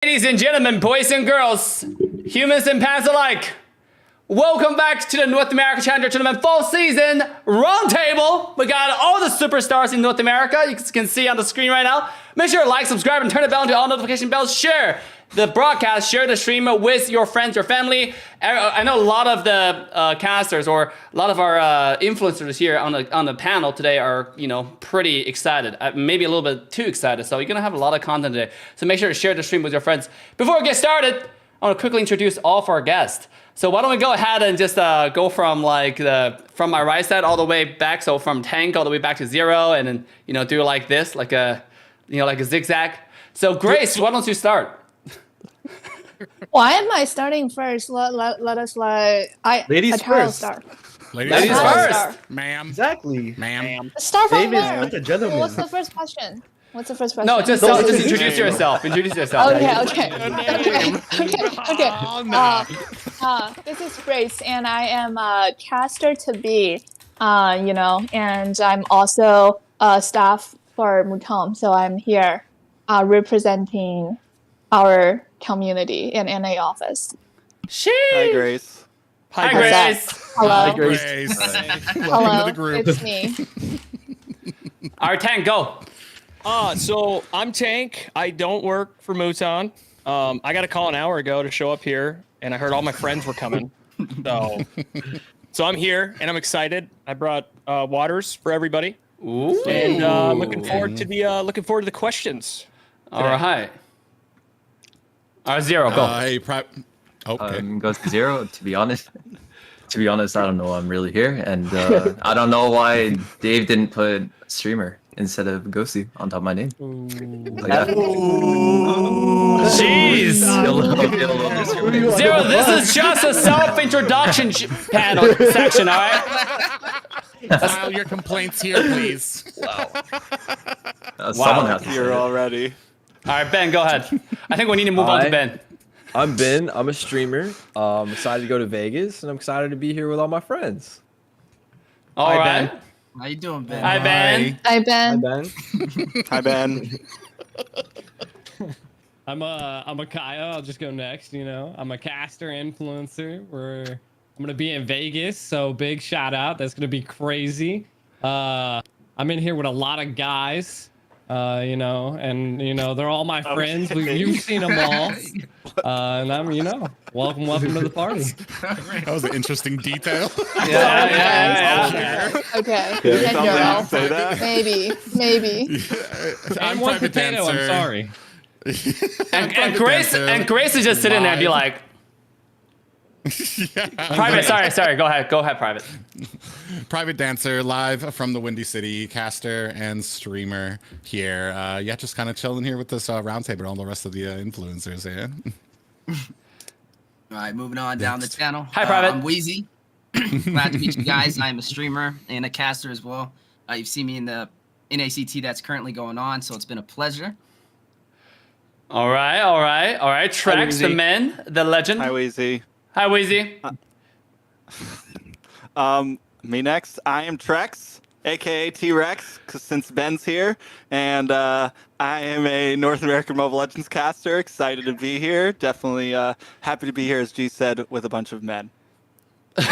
Ladies and gentlemen, boys and girls, humans and pants alike, welcome back to the North America Challenger Tournament Fall Season Roundtable. We got all the superstars in North America. You can see on the screen right now. Make sure to like, subscribe, and turn the bell to all notification bells. Share the broadcast, share the stream with your friends, your family. I know a lot of the casters or a lot of our influencers here on the panel today are, pretty excited. Maybe a little bit too excited. So you're gonna have a lot of content today. So make sure to share the stream with your friends. Before we get started, I want to quickly introduce all of our guests. So why don't we go ahead and just go from from my right side all the way back. So from tank all the way back to 0, and then do like this, like a zigzag. So Grace, why don't you start? Why am I starting first? Let us Ladies first. Start. Ladies first, ma'am. Exactly. Ma'am. Start from David, there. like a gentleman. What's the first question? No, just introduce yourself. Introduce yourself. Okay. Oh, no. This is Grace, and I am a caster to be, and I'm also staff for Mutom, so I'm here representing our community in NA office. Hi, Grace. Hi, Grace. Hello. Hi, Grace. Welcome Hello. to the group. It's me. All right, Tank, go. So I'm Tank. I don't work for Muton. I got a call an hour ago to show up here, and I heard all my friends were coming. So I'm here, and I'm excited. I brought waters for everybody. Ooh. And looking forward to the questions. All right. Zero, go. Okay. Goes to 0. To be honest, I don't know why I'm really here, and I don't know why Dave didn't put streamer instead of Ghosty on top of my name. Jeez. Zero, this is just a self-introduction panel section, all right? File your complaints here, please. Someone has to Here say it. already. All right, Ben, go ahead. I think we need to move on to Hi. Ben. I'm Ben. I'm a streamer. I'm excited to go to Vegas, and I'm excited to be here with all my friends. All right. Ben. How you doing, Ben? Hi, Ben. Hi, Hi, Ben. Ben. Hi, Ben. I'm a Kyle. I'll just go next. I'm a caster influencer. I'm gonna be in Vegas, so big shout out. That's gonna be crazy. I'm in here with a lot of guys. They're all my friends. You've seen them all. And I'm, welcome to the party. That was an interesting detail. Yeah. Okay. Please Good don't girl. say that. Maybe. I'm private potato. I'm sorry. And Grace is just sitting there and be like, Private, sorry. Go ahead, Private. Private dancer, live from the Windy City, caster and streamer here. Just kind of chilling here with this roundtable and all the rest of the influencers here. All right, moving on down the channel. Hi, Private. I'm Wheezy. Glad to meet you guys. I'm a streamer and a caster as well. You've seen me in the NACT that's currently going on, so it's been a pleasure. All right. Trex, the man, the legend. Hi, Weezy. Hi, Weezy. Me next. I am Trex, aka T-Rex, since Ben's here, and I am a North American Mobile Legends caster. Excited to be here. Definitely happy to be here, as G said, with a bunch of men. Again.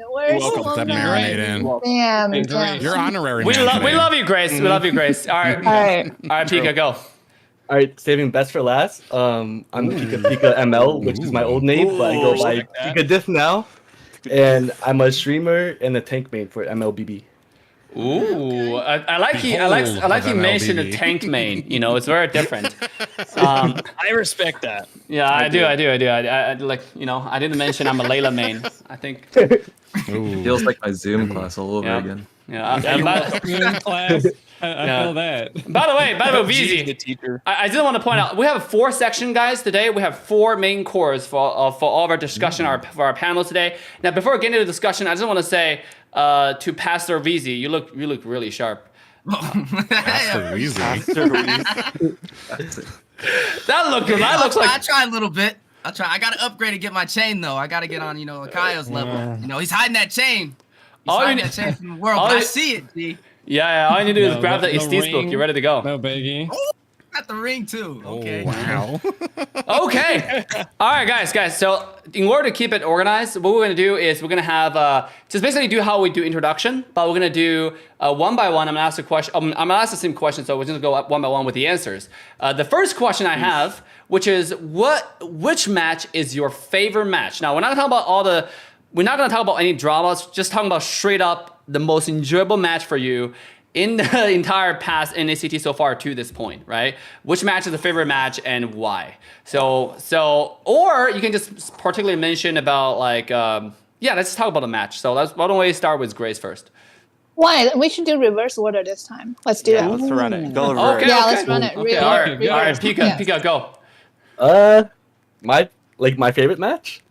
Where's Welcome to Mona? Marinade In. Damn. And Grace. You're honorary. We man today. love you, Grace. We love you, Grace. All right, Pika, go. All right, saving best for last. I'm Pika ML, which is my old name, but I go by Pika Diff now. And I'm a streamer and a tank main for MLBB. Ooh, I like he mentioned the tank main. It's very different. I respect that. Yeah, I do. I didn't mention I'm a Layla main. I think. Feels like my Zoom class all over again. Yeah. Class. I feel that. By the way, She's the VZ, teacher. I just want to point out we have 4 sections, guys. Today we have 4 main cores for all of our discussion, for our panel today. Now, before we get into the discussion, I just want to say to Pastor VZ, you look really sharp. Pastor Weezy. That looks I like. try a little bit. I gotta upgrade and get my chain though. I gotta get on, Kaio's level. He's hiding that chain. He's hiding that chain from the world. But I see it, G. Yeah, all you need to do is grab the no Estes book. ring, You're ready to go. No biggie. Got the ring too. Okay. Oh, wow. Okay. All right, guys. So in order to keep it organized, what we're going to do is we're going to have just basically do how we do introduction, but we're going to do one by one. I'm going to ask a question. I'm going to ask the same question, so we're just going to go one by one with the answers. The first question I have, which is which match is your favorite match? Now, we're not talking about we're not going to talk about any dramas, just talking about straight up the most enjoyable match for you in the entire past NACT so far to this point, right? Which match is the favorite match and why? So, or you can just particularly mention about like, let's talk about a match. So why don't we start with Grace first? Why? We should do reverse order this time. Let's do it. Let's run it. Go reverse. Okay, Yeah, let's run it. Okay, Really, all right, really. all right, Pika, Yeah. go. My favorite match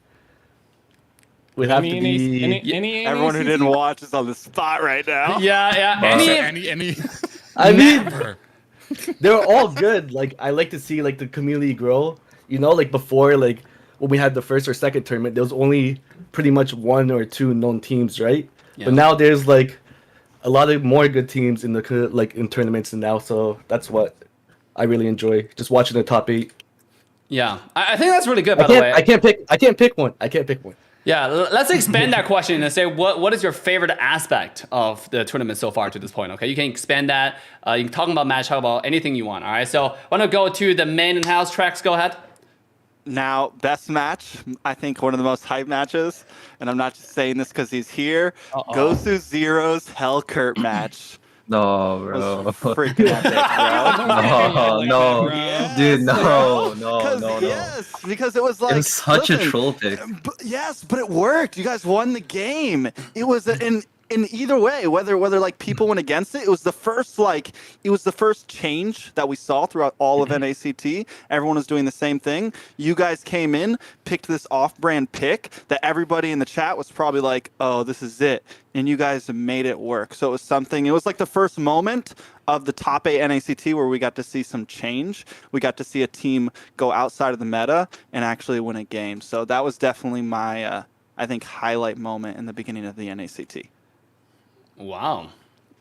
would have to be. any Everyone who NACT? didn't watch is on the spot right now. Yeah. Any I mean, Never. they're all good. Like I like to see like the community grow. You know, like before, like when we had the first or second tournament, there was only pretty much 1 or 2 known teams, right? Yeah. But now there's like a lot of more good teams in the like in tournaments and now. So that's what I really enjoy. Just watching the top 8. Yeah, I think that's really good. By the way, I can't pick one. Yeah, let's expand that question and say what is your favorite aspect of the tournament so far to this point? Okay, you can expand that. You can talk about match, talk about anything you want. All right, so I want to go to the main in-house tracks. Go ahead. Now, best match, I think one of the most hype matches, and I'm not just saying this because he's here, goes through Zero's Hellcurt match. No, Was bro. freaking epic, bro. No, dude, no. Yes, because it was like It was such a listen, troll pick. Yes, but it worked. You guys won the game. It was in either way, whether like people went against it, it was the first change that we saw throughout all of NACT. Everyone was doing the same thing. You guys came in, picked this off-brand pick that everybody in the chat was probably like, "Oh, this is it," and you guys made it work. So it was like the first moment of the top 8 NACT where we got to see some change. We got to see a team go outside of the meta and actually win a game. So that was definitely my, I think, highlight moment in the beginning of the NACT. Wow,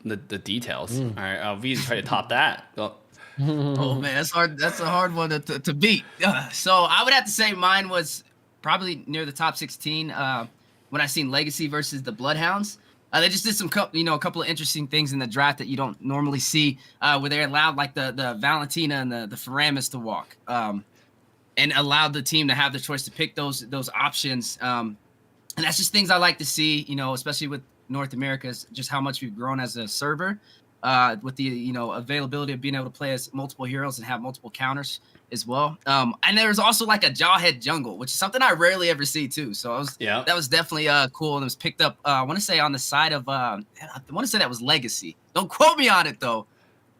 the details. All right, we try to top that. Go. Oh man, that's hard. That's a hard one to beat. So I would have to say mine was probably near the top 16. When I seen Legacy versus the Bloodhounds, they just did a couple of interesting things in the draft that you don't normally see, where they allowed like the Valentina and the Faramis to walk, and allowed the team to have the choice to pick those options. And that's just things I like to see, especially with North America, is just how much we've grown as a server, with the availability of being able to play as multiple heroes and have multiple counters as well. And there's also like a Jawhead jungle, which is something I rarely ever see too. So that was definitely cool, and it was picked up. I want to say on the side of I want to say that was Legacy. Don't quote me on it though,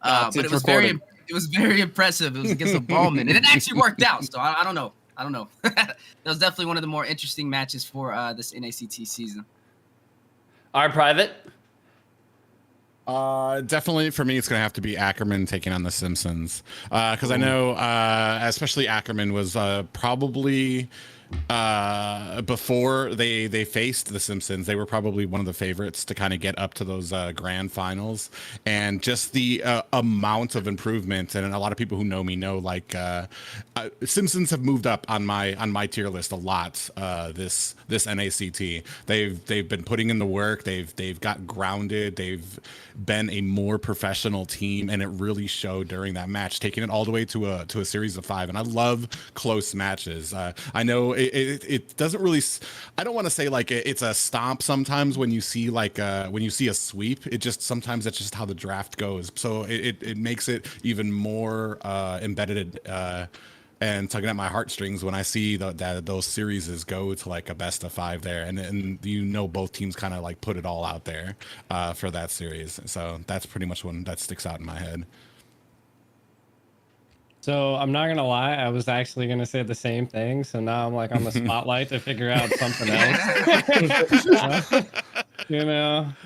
but it was very impressive. It was against a Ballman, and it actually worked out. So I don't know. That was definitely one of the more interesting matches for this NACT season. Our private. Definitely for me, it's gonna have to be Ackerman taking on the Simpsons, because I know, especially Ackerman was probably before they faced the Simpsons, they were probably one of the favorites to kind of get up to those grand finals, and just the amount of improvement. And a lot of people who know me know like Simpsons have moved up on my tier list a lot this NACT. They've been putting in the work. They've got grounded. They've been a more professional team, and it really showed during that match, taking it all the way to a series of 5. And I love close matches. I know it doesn't really, I don't want to say like it's a stomp sometimes when you see like when you see a sweep. It just sometimes that's just how the draft goes. So it makes it even more embedded and tugging at my heartstrings when I see that those series go to like a best of 5 there, and both teams kind of like put it all out there for that series. So that's pretty much one that sticks out in my head. So I'm not gonna lie, I was actually gonna say the same thing. So now I'm like on the spotlight to figure out something else.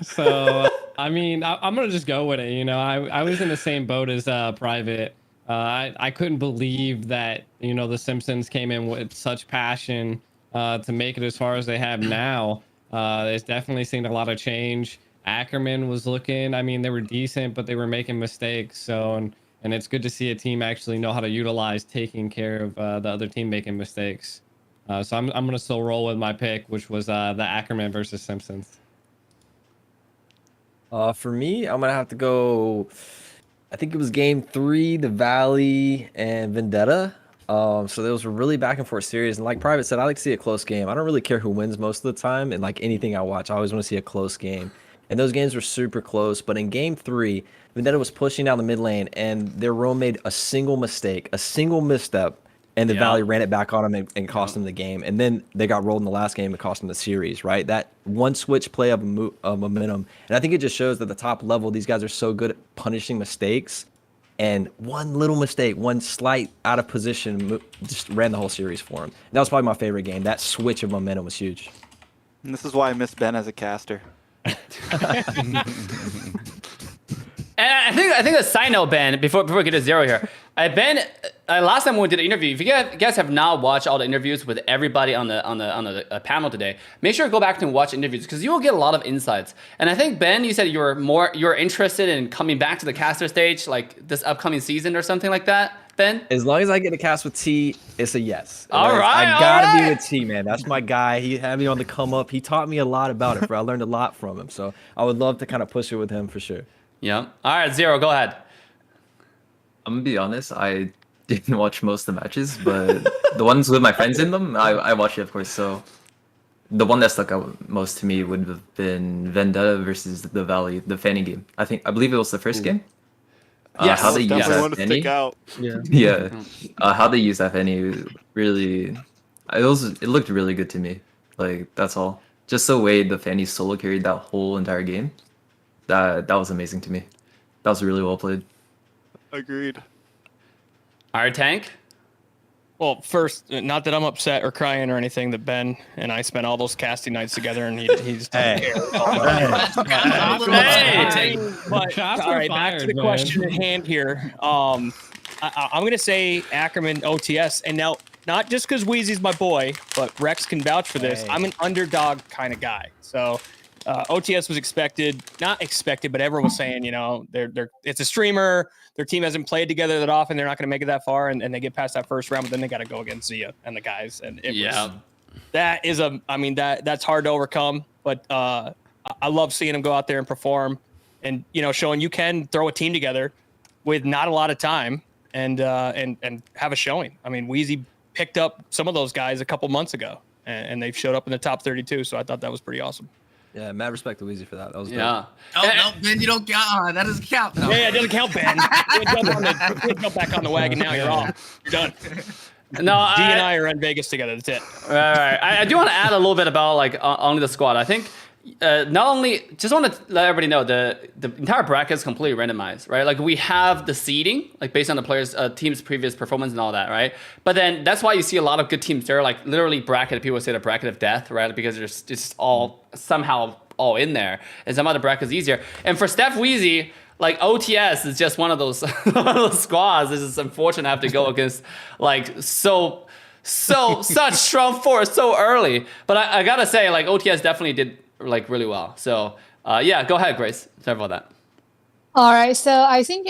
So I mean, I'm gonna just go with it. I was in the same boat as Private. I couldn't believe that the Simpsons came in with such passion to make it as far as they have now. There's definitely seen a lot of change. Ackerman was looking, I mean, they were decent, but they were making mistakes. So, and and it's good to see a team actually know how to utilize taking care of the other team making mistakes. So I'm gonna still roll with my pick, which was the Ackerman versus Simpsons. For me, I'm gonna have to go. I think it was game 3, the Valley and Vendetta. So those were really back and forth series. And like Private said, I like to see a close game. I don't really care who wins most of the time. And like anything I watch, I always want to see a close game. And those games were super close. But in game 3, Vendetta was pushing down the mid lane, and their row made a single mistake, a single misstep, and the Valley ran it back on them and cost them the game. And then they got rolled in the last game and cost them the series, right? That one switch play of momentum. And I think it just shows that the top level, these guys are so good at punishing mistakes. And one little mistake, one slight out of position, just ran the whole series for him. That was probably my favorite game. That switch of momentum was huge. And this is why I miss Ben as a caster. And I think a side note, Ben, before we get to Zero here, Ben, last time when we did an interview, if you guys have not watched all the interviews with everybody on the panel today, make sure to go back and watch interviews because you will get a lot of insights. And I think Ben, you said you're interested in coming back to the caster stage like this upcoming season or something like that. Ben, as long as I get a cast with T, it's a yes. All right, I gotta be with T, man. That's my guy. He had me on the come up. He taught me a lot about it. I learned a lot from him. So I would love to kind of push it with him for sure. Yeah. All right, Zero, go ahead. I'm gonna be honest, I didn't watch most of the matches, but the ones with my friends in them, I watched it, of course. So the one that stuck out most to me would have been Vendetta versus the Valley, the Fanny game. I believe it was the first game. Yes, how they use definitely that want to Fanny. stick out. Yeah. How they use that Fanny really, it looked really good to me. Like that's all. Just the way the Fanny solo carried that whole entire game. That was amazing to me. That was really well played. Agreed. All right, Tank. Well, first, not that I'm upset or crying or anything that Ben and I spent all those casting nights together and he just doesn't care. But, Shots all were right, back to fired, the man. question at hand here. I'm going to say Ackerman OTS. And now, not just because Wheezy's my boy, but Rex can vouch for this. I'm an underdog kind of guy. So OTS was not expected, but everyone was saying, it's a streamer. Their team hasn't played together that often. They're not going to make it that far, and they get past that first round, but then they got to go against Zia and the guys. And that's hard to overcome. But I love seeing them go out there and perform, and showing you can throw a team together with not a lot of time and have a showing. I mean, Wheezy picked up some of those guys a couple months ago, and they've showed up in the top 32. So I thought that was pretty awesome. Yeah, mad respect to Weezy for that. That was dope. No, Ben, you don't count. That doesn't count. No. Yeah, it doesn't count, Ben. You can't jump back on the wagon now. You're off. You're done. No, D and I are in Vegas together. That's it. All right. I do want to add a little bit about like only the squad. I think not only just want to let everybody know the entire bracket is completely randomized, right? Like we have the seeding, like based on the players' team's previous performance and all that, right? But then that's why you see a lot of good teams. They're like literally bracket. People say the bracket of death, right? Because there's just all somehow all in there, and some other brackets easier. And for Steph Wheezy, like OTS is just one of those squads. It's just unfortunate to have to go against like such strong force so early. But I gotta say, like OTS definitely did like really well. So yeah, go ahead, Grace. Sorry about that. All right, so I think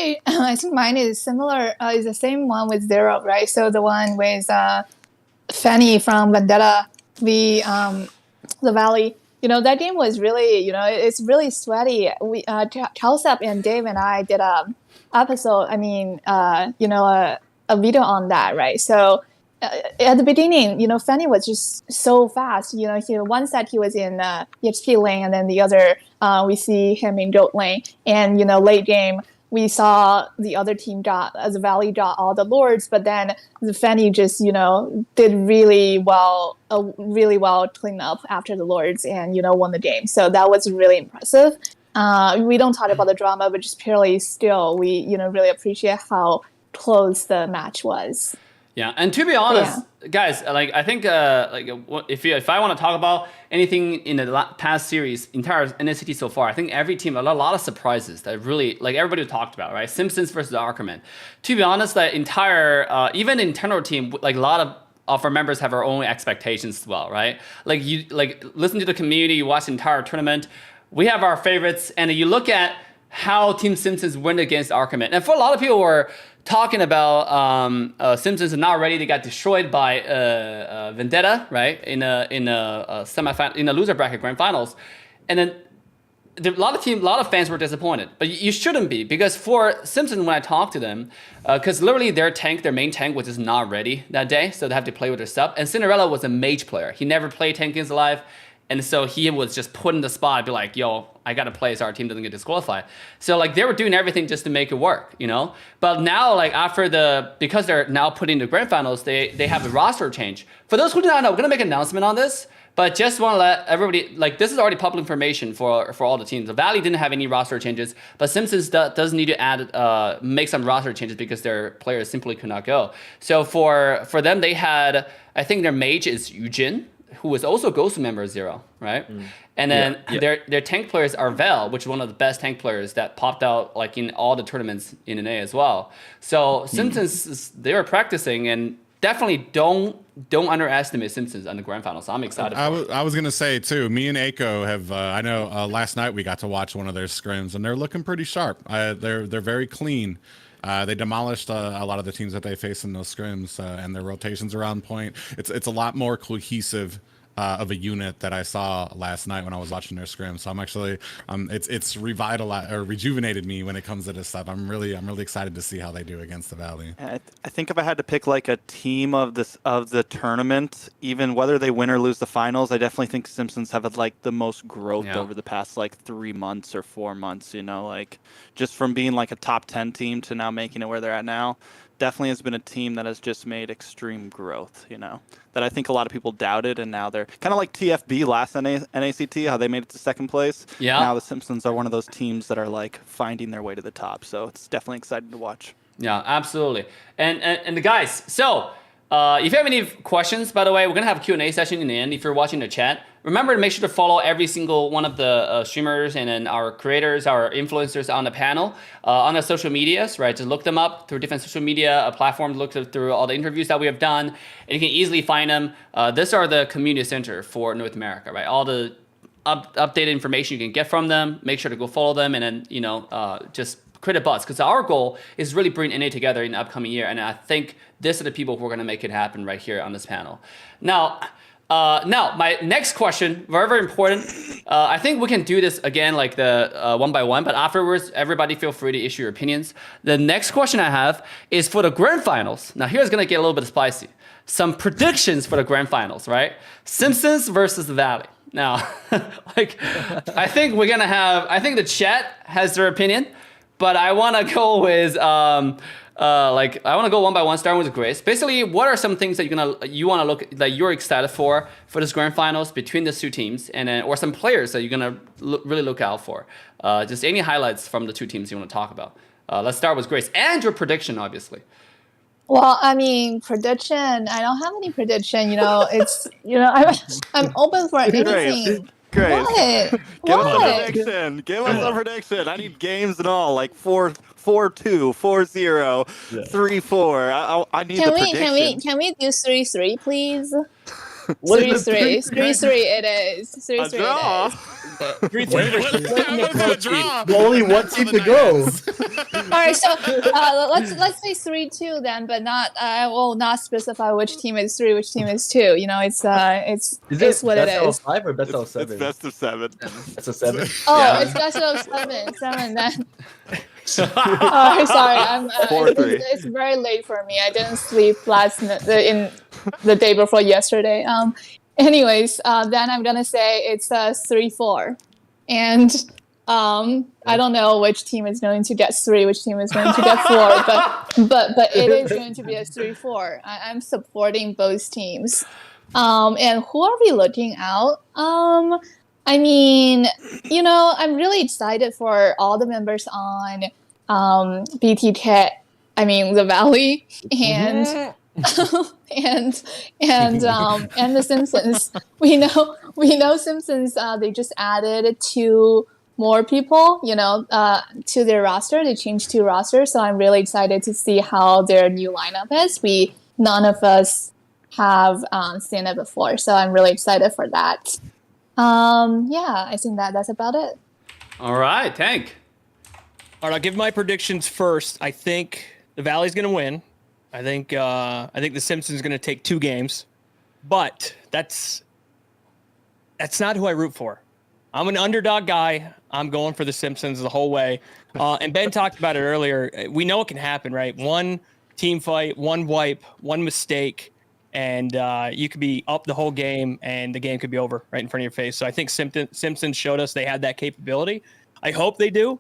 mine is similar. Is the same one with Zero, right? So the one with Fanny from Vendetta, the Valley. That game was really, it's really sweaty. We Kelsep and Dave and I did a episode. a video on that, right? So at the beginning, Fanny was just so fast. One set he was in EXP lane, and then the other we see him in goat lane. And late game we saw the other team the Valley got all the lords, but then the Fanny just did really well clean up after the lords and won the game. So that was really impressive. We don't talk about the drama, but just purely still we really appreciate how close the match was. Yeah, and to be honest, guys, like I think if I want to talk about anything in the past series, entire NACT so far, I think every team a lot of surprises that really like everybody talked about, right? Simpsons versus Ackerman. To be honest, the entire even internal team, like a lot of our members have our own expectations as well, right? Like you listen to the community, you watch the entire tournament. We have our favorites, and you look at how Team Simpsons went against Archimet. And for a lot of people who were talking about Simpsons are not ready, they got destroyed by Vendetta, right? In a semifinal, in a loser bracket grand finals, and then a lot of fans were disappointed, but you shouldn't be, because for Simpsons, when I talked to them, because literally their main tank was just not ready that day, so they have to play with their sub. And Cinderella was a mage player; he never played tank in his life, and so he was just put in the spot, be like, "Yo, I gotta play so our team doesn't get disqualified." So like they were doing everything just to make it work, you know. But now, like because they're now putting the grand finals, they have a roster change. For those who do not know, we're gonna make an announcement on this. But just want to let everybody, like, this is already public information for all the teams. The Valley didn't have any roster changes, but Simpsons does need to add, make some roster changes because their players simply could not go. So for them, they had, I think their mage is Eugene, who was also Ghost member 0, right? And then their tank players are Vel, which is one of the best tank players that popped out like in all the tournaments in NA as well. So Simpsons, they were practicing, and definitely don't underestimate Simpsons on the grand finals. So I'm excited. I was gonna say too. Me and Aiko have. I know last night we got to watch one of their scrims, and they're looking pretty sharp. They're very clean. They demolished a lot of the teams that they face in those scrims, and their rotations are on point. It's a lot more cohesive of a unit that I saw last night when I was watching their scrim. So I'm actually, it's revitalized or rejuvenated me when it comes to this stuff. I'm really excited to see how they do against the Valley. I think if I had to pick like a team of the tournament, even whether they win or lose the finals, I definitely think Simpsons have had like the most growth over the past like 3 months or 4 months. You know, like just from being like a top 10 team to now making it where they're at now. Definitely has been a team that has just made extreme growth, you know, that I think a lot of people doubted, and now they're kind of like TFB last NACT, how they made it to second place. Yeah. Now the Simpsons are one of those teams that are like finding their way to the top, so it's definitely exciting to watch. Yeah, absolutely. And the guys, so if you have any questions, by the way, we're going to have a Q&A session in the end if you're watching the chat. Remember to make sure to follow every single one of the streamers and then our creators, our influencers on the panel, on the social medias, right? Just look them up through different social media platforms, look through all the interviews that we have done, and you can easily find them. These are the community center for North America, right? All the updated information you can get from them. Make sure to go follow them, and then, you know, just create a buzz, because our goal is really bring NA together in the upcoming year, and I think these are the people who are going to make it happen right here on this panel. Now, my next question, very, very important. I think we can do this again, like the one by one, but afterwards, everybody feel free to issue your opinions. The next question I have is for the grand finals. Now, here's going to get a little bit spicy. Some predictions for the grand finals, right? Simpsons versus the Valley. Now, like, I think we're going to have, I think the chat has their opinion, but I want to go with, I want to go one by one, starting with Grace. Basically, what are some things that you want to look that you're excited for this grand finals between the two teams, and then, or some players that you're gonna really look out for? Just any highlights from the two teams you want to talk about. Let's start with Grace and your prediction, obviously. Well, I mean, prediction. I don't have any prediction. You know, it's I'm open for anything. Great. What? Give us a prediction. Give us a prediction. I need games and all, like 4-2, 4-0, 3-4. I need the prediction. Can we do 3-3, please? 3-3. 3-3 it is. 3-3 A draw. Wait, what's a draw? Only one team to go. All right, so let's say 3-2 then, but not I will not specify which team is 3, which team is 2. You know, it's what it is. Best of 5 or best of 7? It's best of 7. Best of 7. Oh, Yeah. it's best of 7 then. Oh, sorry, it's very late for me. I didn't sleep in the day before yesterday. Anyways, then I'm gonna say it's 3-4, and I don't know which team is going to get 3, which team is going to get 4, but it is going to be a 3-4. I'm supporting both teams. And who are we looking out? I mean, you know, I'm really excited for all the members on BTK. I mean, the Valley and and the Simpsons. We know Simpsons. They just added 2 more people, you know, to their roster. They changed 2 rosters, so I'm really excited to see how their new lineup is. None of us have seen it before, so I'm really excited for that. Yeah, I think that's about it. All right, Tank. All right, I'll give my predictions first. I think the Valley's going to win. I think the Simpsons going to take 2 games, but that's not who I root for. I'm an underdog guy. I'm going for the Simpsons the whole way. And Ben talked about it earlier. We know it can happen, right? One team fight, one wipe, one mistake, and you could be up the whole game, and the game could be over right in front of your face. So I think Simpsons showed us they had that capability. I hope they do.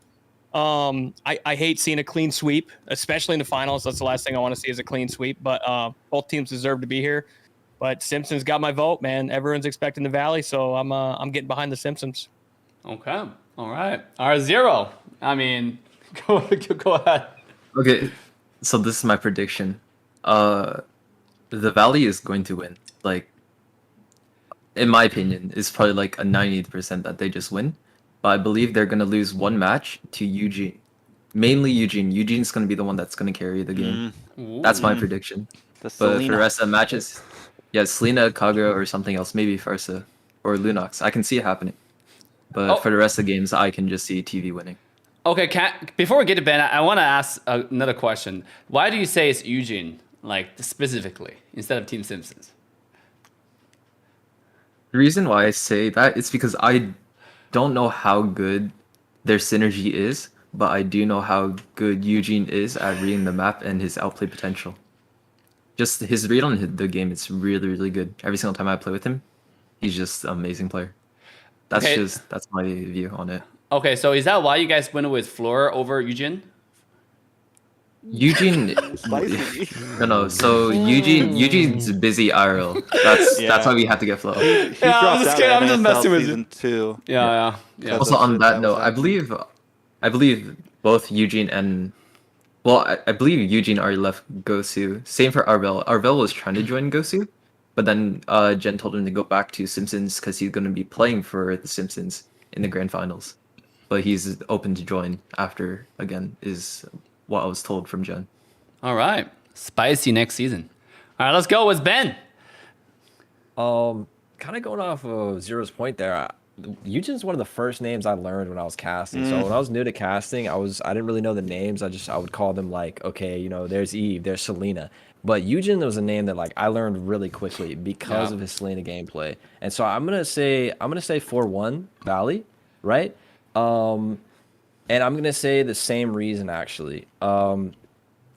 I hate seeing a clean sweep, especially in the finals. That's the last thing I want to see is a clean sweep. But both teams deserve to be here. But Simpsons got my vote, man. Everyone's expecting the Valley, so I'm getting behind the Simpsons. Okay. All right. R0. I mean, go ahead. Okay, so this is my prediction. The Valley is going to win. Like, in my opinion, it's probably like a 98% that they just win. But I believe they're going to lose one match to Eugene. Mainly Eugene. Eugene's going to be the one that's going to carry the game. That's my prediction. But for the rest of the matches, yeah, Selena, Kagura, or something else. Maybe Farsa or Lunox. I can see it happening. But for the rest of the games, I can just see TV winning. Okay, before we get to Ben, I want to ask another question. Why do you say it's Eugene, like specifically, instead of Team Simpsons? The reason why I say that is because I don't know how good their synergy is, but I do know how good Eugene is at reading the map and his outplay potential. Just his read on the game is really, really good. Every single time I play with him, he's just an amazing player. That's my view on it. Okay, so is that why you guys went with Floor over Eugene? Eugene, no. So Eugene's busy IRL. That's why we have to get Flow. He dropped I'm just out kidding. of I'm just NSL messing with you. season 2. Yeah. Also on that note, I believe both Eugene and I believe Eugene already left Gosu. Same for Arvel. Arvel was trying to join Gosu, but then Jen told him to go back to Simpsons because he's going to be playing for the Simpsons in the grand finals. But he's open to join after, again, is what I was told from Jen. All right. Spicy next season. All right, let's go with Ben. Kind of going off of Zero's point there. Eugene's one of the first names I learned when I was casting. So when I was new to casting, I didn't really know the names. I would call them like, okay, there's Eve, there's Selena. But Eugen was a name that like I learned really quickly because of his Selena gameplay. And so I'm gonna say 4-1 Valley, right? And I'm gonna say the same reason actually.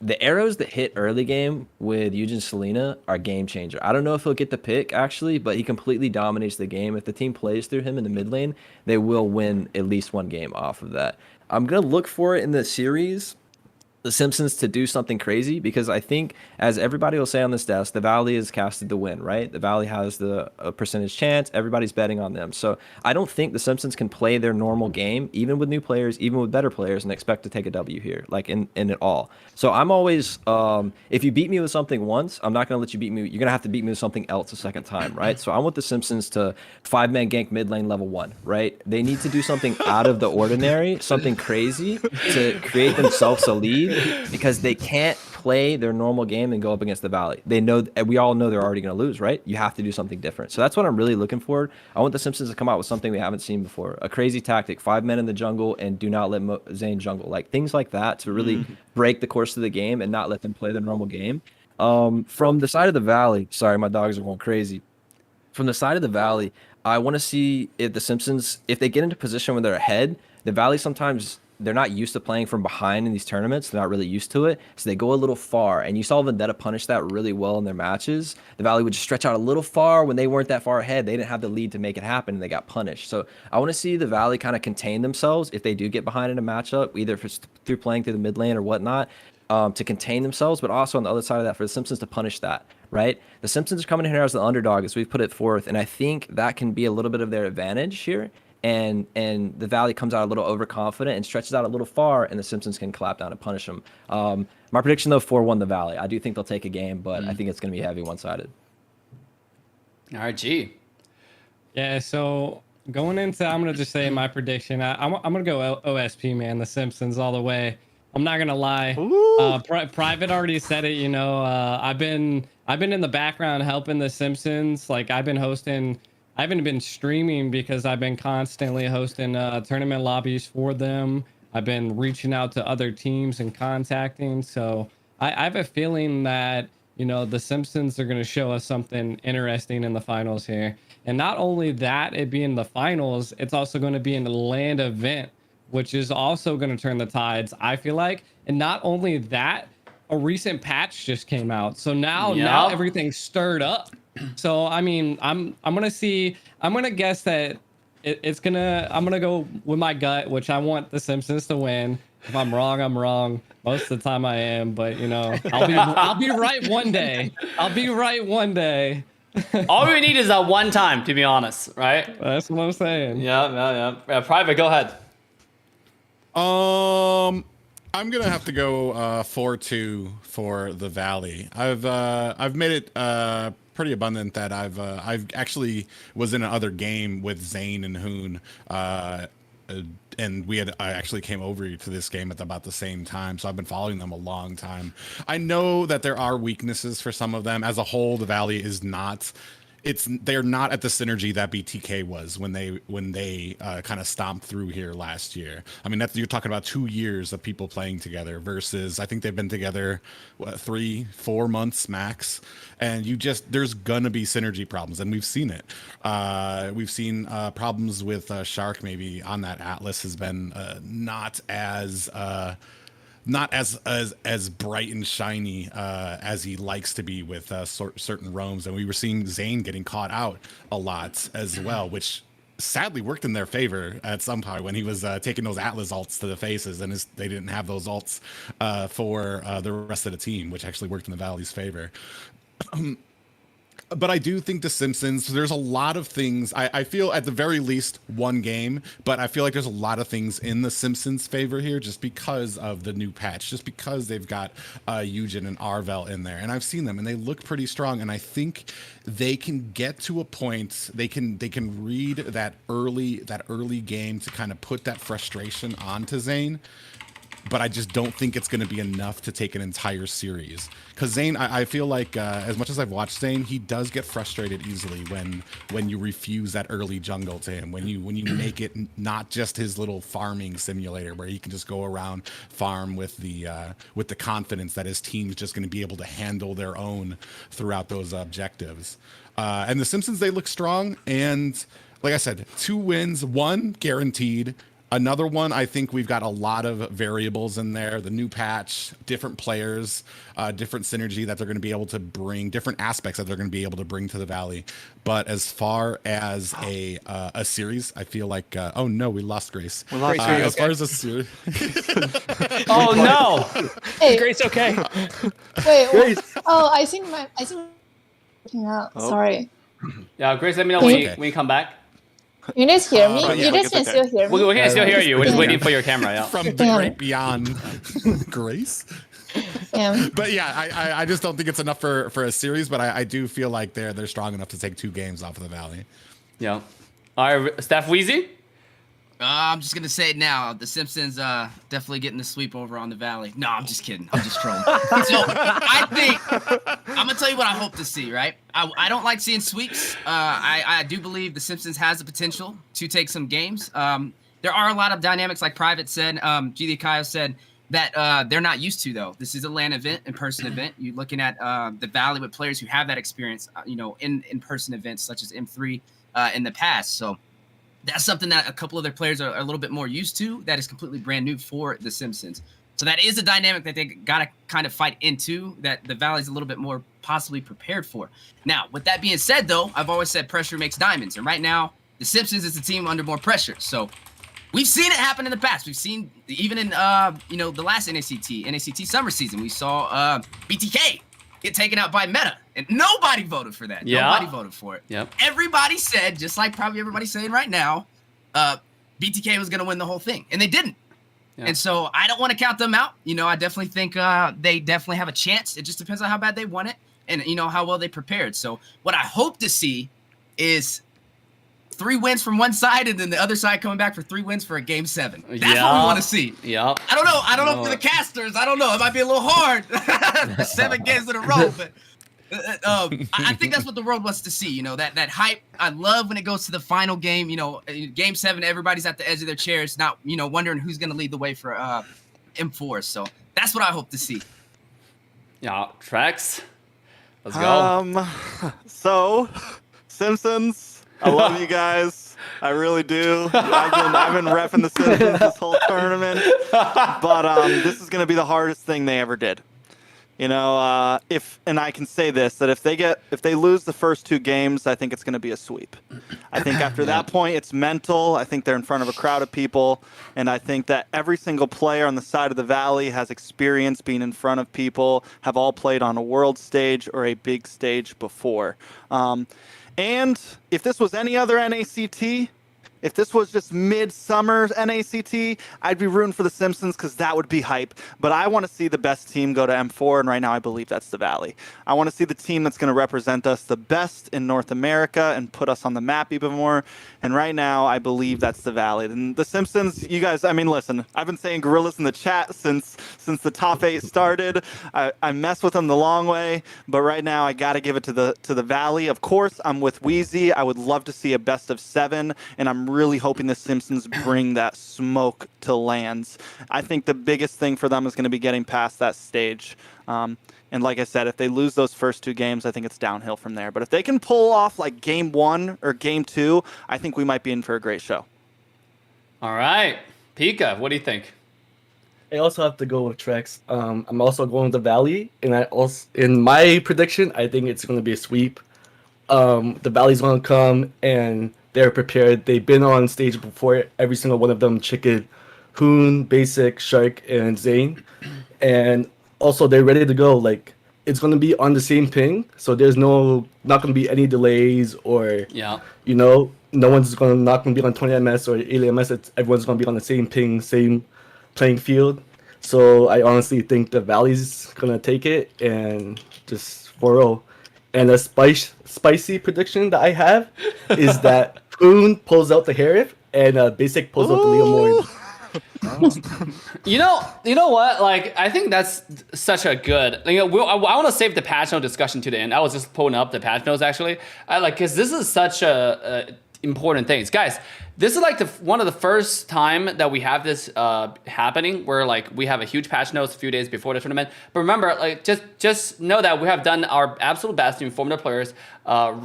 The arrows that hit early game with Eugen Selena are game changer. I don't know if he'll get the pick actually, but he completely dominates the game. If the team plays through him in the mid lane, they will win at least one game off of that. I'm gonna look for it in the series, the Simpsons to do something crazy, because I think, as everybody will say on this desk, the Valley is casted to win, right? The Valley has the percentage chance. Everybody's betting on them. So I don't think the Simpsons can play their normal game, even with new players, even with better players, and expect to take a W here, like in it all. So I'm always, if you beat me with something once, I'm not going to let you beat me. You're going to have to beat me with something else a second time, right? So I want the Simpsons to 5-man gank mid lane level 1, right? They need to do something out of the ordinary, something crazy to create themselves a lead, because they can't play their normal game and go up against the Valley. They know, we all know they're already going to lose, right? You have to do something different. So that's what I'm really looking for. I want the Simpsons to come out with something we haven't seen before. A crazy tactic, 5 men in the jungle and do not let Zane jungle. Like things like that to really break the course of the game and not let them play their normal game. From the side of the Valley, sorry, my dogs are going crazy. From the side of the Valley, I want to see if the Simpsons, if they get into position where they're ahead, the Valley sometimes, they're not used to playing from behind in these tournaments. They're not really used to it. So they go a little far. And you saw Vendetta punish that really well in their matches. The Valley would just stretch out a little far when they weren't that far ahead. They didn't have the lead to make it happen, and they got punished. So I want to see the Valley kind of contain themselves if they do get behind in a matchup, either if it's through playing through the mid lane or whatnot, to contain themselves, but also on the other side of that for the Simpsons to punish that, right? The Simpsons are coming in here as the underdog, as we've put it forth, and I think that can be a little bit of their advantage here. And the Valley comes out a little overconfident and stretches out a little far, and the Simpsons can clap down and punish them. My prediction, though, 4-1 the Valley. I do think they'll take a game, but I think it's going to be heavy one-sided. All right, G. Yeah, so going into, I'm going to just say my prediction. I'm going to go OSP, man, the Simpsons all the way. I'm not going to lie. Private already said it, I've been in the background helping the Simpsons. Like, I've been hosting... I haven't been streaming because I've been constantly hosting tournament lobbies for them. I've been reaching out to other teams and contacting. So I have a feeling that, you know, the Simpsons are going to show us something interesting in the finals here. And not only that, it being the finals, it's also going to be in the land event, which is also going to turn the tides, I feel like. And not only that, a recent patch just came out. So now everything's stirred up. So, I mean, I'm going to guess that I'm going to go with my gut, which I want the Simpsons to win. If I'm wrong, I'm wrong. Most of the time I am, but you know, I'll be right one day. I'll be right one day. All we need is that one time, to be honest, right? That's what I'm saying. Yeah. Private, go ahead. I'm gonna have to go 4-2 for the Valley. I've made it pretty abundant that I've actually was in another game with Zane and Hoon, and I actually came over to this game at about the same time, so I've been following them a long time. I know that there are weaknesses for some of them. As a whole, the Valley is not. They're not at the synergy that BTK was when they kind of stomped through here last year. I mean, you're talking about 2 years of people playing together versus I think they've been together 3-4 months max, and there's gonna be synergy problems, and we've seen it. We've seen problems with Shark maybe on that Atlas has been not as bright and shiny as he likes to be with certain roams, and we were seeing Zane getting caught out a lot as well, which sadly worked in their favor at some point when he was taking those Atlas ults to the faces, and they didn't have those ults for the rest of the team, which actually worked in the Valley's favor. But I do think the Simpsons, there's a lot of things. I feel at the very least one game, but I feel like there's a lot of things in the Simpsons' favor here just because of the new patch, just because they've got Eugen and Arvel in there. And I've seen them and they look pretty strong. And I think they can get to a point, they can read that early game to kind of put that frustration onto Zane. But I just don't think it's going to be enough to take an entire series. Because Zane, I feel like as much as I've watched Zane, he does get frustrated easily when you refuse that early jungle to him. When you make it not just his little farming simulator where he can just go around farm with the confidence that his team's just going to be able to handle their own throughout those objectives. And the Simpsons, they look strong. And like I said, 2 wins, 1 guaranteed. Another one, I think we've got a lot of variables in there. The new patch, different players, different synergy that they're going to be able to bring, different aspects that they're going to be able to bring to the Valley. But as far as a series, I feel like, oh no, we lost Grace. We lost Grace. As far as a series. Oh no! Hey, Grace, okay. wait. Grace. Oh, I think working out. Oh. Sorry. Yeah, Grace, let me know Okay. when you come back. You guys hear me? yeah, You guys it's can okay. still hear me. We can still hear you. We're just waiting for your camera. Yeah. From the Damn. great beyond. Grace? Yeah. But yeah, I just don't think it's enough for a series, but I do feel like they're strong enough to take 2 games off of the Valley. Yeah. All right, Steph Wheezy? I'm just gonna say it now. The Simpsons definitely getting the sweep over on the Valley. No, I'm just kidding. I'm just trolling. So I think I'm gonna tell you what I hope to see. Right? I don't like seeing sweeps. I do believe the Simpsons has the potential to take some games. There are a lot of dynamics, like Private said. G. Kaio said that they're not used to though. This is a LAN event, in-person event. You're looking at the Valley with players who have that experience, in-person events such as M3 in the past. So. That's something that a couple of their players are a little bit more used to. That is completely brand new for the Simpsons. So that is a dynamic that they got to kind of fight into, that the Valley's a little bit more possibly prepared for. Now, with that being said, though, I've always said pressure makes diamonds. And right now, the Simpsons is a team under more pressure. So we've seen it happen in the past. We've seen even in, the last NACT summer season, we saw BTK get taken out by Meta. And nobody voted for that. Yeah. Nobody voted for it. Yep. Everybody said, just like probably everybody's saying right now, BTK was going to win the whole thing. And they didn't. Yeah. And so I don't want to count them out. I definitely think they definitely have a chance. It just depends on how bad they want it and, how well they prepared. So what I hope to see is 3 wins from one side and then the other side coming back for 3 wins for a game 7. That's what we want to see. Yeah. I don't know for the casters. I don't know. It might be a little hard. 7 games in a row, but I think that's what the world wants to see. You know, that hype. I love when it goes to the final game. You know, game 7, everybody's at the edge of their chairs, not wondering who's going to lead the way for M4. So that's what I hope to see. Yeah, Trex. Let's go. So, Simpsons, I love you guys. I really do. I've been repping the Simpsons this whole tournament, but this is going to be the hardest thing they ever did. You know, and I can say this, that if they lose the first 2 games, I think it's going to be a sweep. I think after that point, it's mental. I think they're in front of a crowd of people, and I think that every single player on the side of the Valley has experience being in front of people, have all played on a world stage or a big stage before. And if this was any other NACT, if this was just midsummer NACT, I'd be rooting for the Simpsons because that would be hype. But I want to see the best team go to M4, and right now I believe that's the Valley. I want to see the team that's going to represent us the best in North America and put us on the map even more. And right now I believe that's the Valley. And the Simpsons, you guys, I mean, listen, I've been saying gorillas in the chat since the top 8 started. I mess with them the long way, but right now I got to give it to the Valley. Of course, I'm with Wheezy. I would love to see a best of 7, and I'm really hoping the Simpsons bring that smoke to lands. I think the biggest thing for them is going to be getting past that stage. And like I said, if they lose those first 2 games, I think it's downhill from there. But if they can pull off like game 1 or game 2, I think we might be in for a great show. All right. Pika, what do you think? I also have to go with Trex. I'm also going with the Valley, and in my prediction, I think it's going to be a sweep. The Valley's going to come, and they're prepared. They've been on stage before, every single one of them, Chicken, Hoon, Basic, Shark, and Zane. And also, they're ready to go. Like, it's going to be on the same ping, so there's not going to be any delays or, no one's not going to be on 20 ms or 80 ms. Everyone's going to be on the same ping, same playing field. So I honestly think the Valley's going to take it and just 4-0. And a spicy prediction that I have is that Poon pulls out the Harif and Basic pulls out the Leo Moore. You know what? Like, I think that's such a good. I want to save the patch note discussion to the end. I was just pulling up the patch notes actually. Because this is such a important thing, guys. This is like one of the first time that we have this happening, where like we have a huge patch notes a few days before the tournament. But remember, like just know that we have done our absolute best to inform the players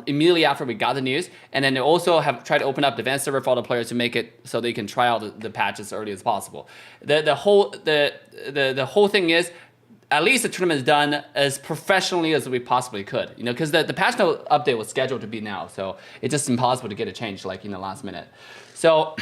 immediately after we got the news, and then they also have tried to open up the advanced server for all the players to make it so they can try out the patch as early as possible. The whole thing is, at least the tournament is done as professionally as we possibly could, because the patch note update was scheduled to be now, so it's just impossible to get it changed like in the last minute. So,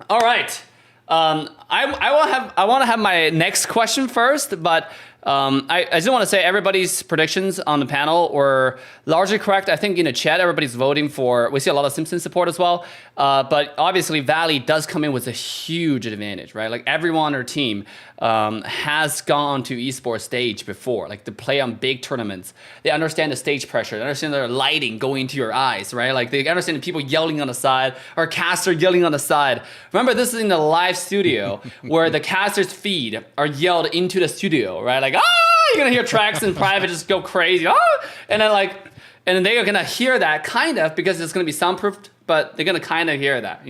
all right, I want to have my next question first, but I just want to say everybody's predictions on the panel were largely correct. I think in the chat, everybody's voting for, we see a lot of Simpsons support as well. But obviously, Valley does come in with a huge advantage, right? Like everyone on our team has gone to esports stage before, like to play on big tournaments. They understand the stage pressure. They understand the lighting going into your eyes, right? Like they understand the people yelling on the side or caster yelling on the side. Remember, this is in the live studio where the caster's feed are yelled into the studio, right? Like, you're gonna hear tracks in private just go crazy, and then they're gonna hear that kind of because it's gonna be soundproofed, but they're gonna kind of hear that,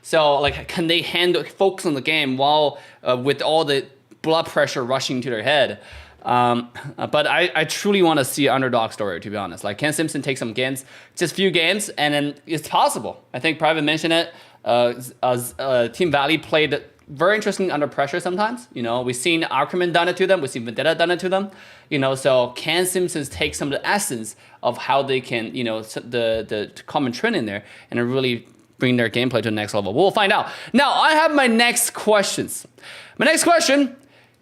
So like, can they focus on the game while with all the blood pressure rushing to their head? But I truly want to see an underdog story, to be honest. Like, can Simpson take some games, just few games, and then it's possible. I think Private mentioned it. Team Valley played very interesting under pressure sometimes. We've seen Ackerman done it to them. We've seen Vendetta done it to them. So can Simpsons take some of the essence of how they can, the common trend in there and really bring their gameplay to the next level? We'll find out. Now, I have my next questions. My next question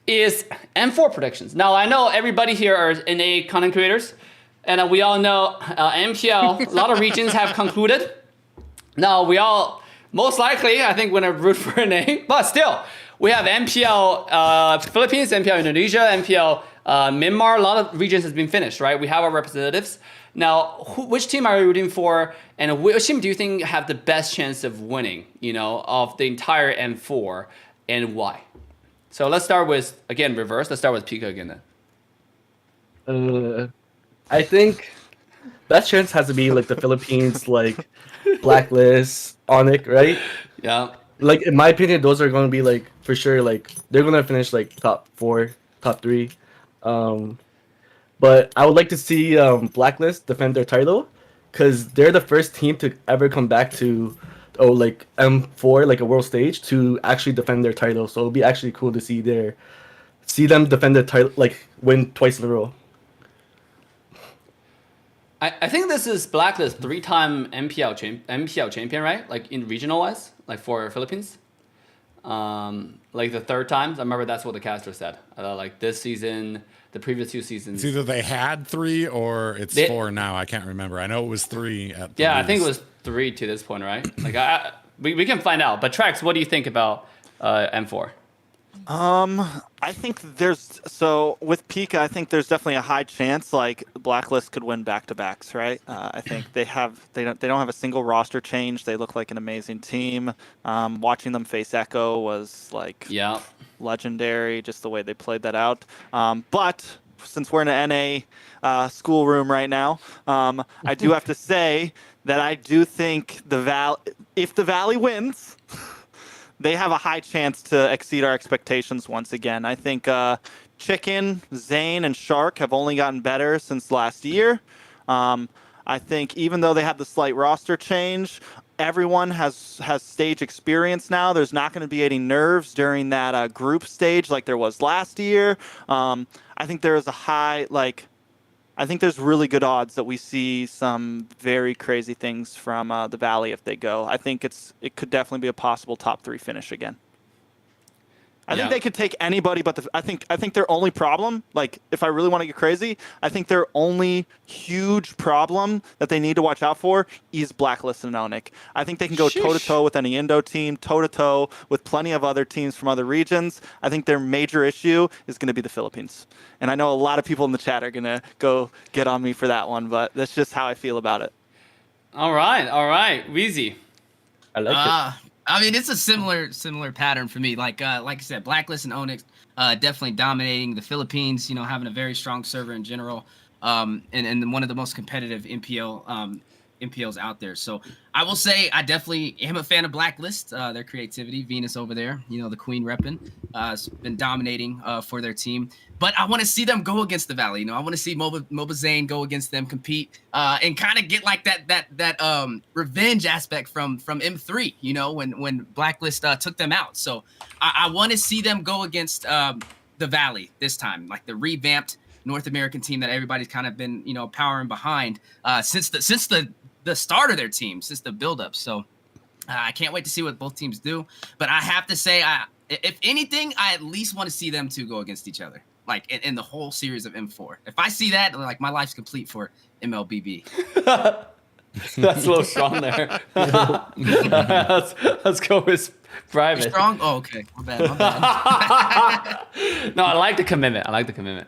is M4 predictions. Now, I know everybody here are NA content creators, and we all know MPL, a lot of regions have concluded. Now, we all... most likely, I think, we're going to root for a name. But still, we have MPL Philippines, MPL Indonesia, MPL Myanmar. A lot of regions has been finished, right? We have our representatives. Now, which team are you rooting for? And which team do you think have the best chance of winning, of the entire M4, and why? So let's start with, again, reverse. Let's start with Pika again then. I think best chance has to be like the Philippines, like Blacklist, Onyx, right? Yeah. Like in my opinion, those are going to be like for sure. Like they're going to finish like top 4, top 3. Um, but I would like to see Blacklist defend their title because they're the first team to ever come back to like M4, like a world stage, to actually defend their title. So it'll be actually cool to see them defend the title, like win twice in a row. I think this is Blacklist 3-time MPL champion, right? Like in regional wise, like for Philippines. Like the 3rd time. I remember that's what the caster said. Like this season, the previous 2 seasons. It's either they had 3 or it's 4 now. I can't remember. I know it was 3 at the Yeah, I least. think it was 3 to this point, right? Like we can find out. But Trex, what do you think about M4? I think with Pika, I think there's definitely a high chance like Blacklist could win back-to-backs, right? I think they don't have a single roster change. They look like an amazing team. Watching them face Echo was like legendary, just the way they played that out. But since we're in an NA schoolroom right now, I do have to say that I do think if the Valley wins, they have a high chance to exceed our expectations once again. I think Chicken, Zane, and Shark have only gotten better since last year. I think even though they had the slight roster change, everyone has stage experience now. There's not going to be any nerves during that group stage like there was last year. I think there is I think there's really good odds that we see some very crazy things from the Valley if they go. I think it could definitely be a possible top 3 finish again. I think they could take anybody, but I think their only problem, like if I really want to get crazy, I think their only huge problem that they need to watch out for is Blacklist and Onyx. I think they can go toe to toe with any Indo team, toe to toe with plenty of other teams from other regions. I think their major issue is going to be the Philippines, and I know a lot of people in the chat are going to go get on me for that one, but that's just how I feel about it. All right, Wheezy. I like it. I mean, it's a similar pattern for me. Like I said, Blacklist and Onyx definitely dominating the Philippines. You know, having a very strong server in general, and one of the most competitive MPLs out there. So I will say I definitely am a fan of Blacklist. Their creativity, Venus over there, you know, the queen repping, has been dominating for their team. But I want to see them go against the Valley. You know, I want to see Moba Zane go against them, compete, and kind of get like that revenge aspect from M3. You know, when Blacklist took them out. So I want to see them go against the Valley this time, like the revamped North American team that everybody's kind of been, you know, powering behind since the start of their team, since the build-up. So I can't wait to see what both teams do. But I have to say, if anything, I at least want to see them two go against each other, like in the whole series of M4. If I see that, like my life's complete for MLBB. That's a little strong there. let's go with private. You're strong? Oh, okay. My bad. No, I like the commitment.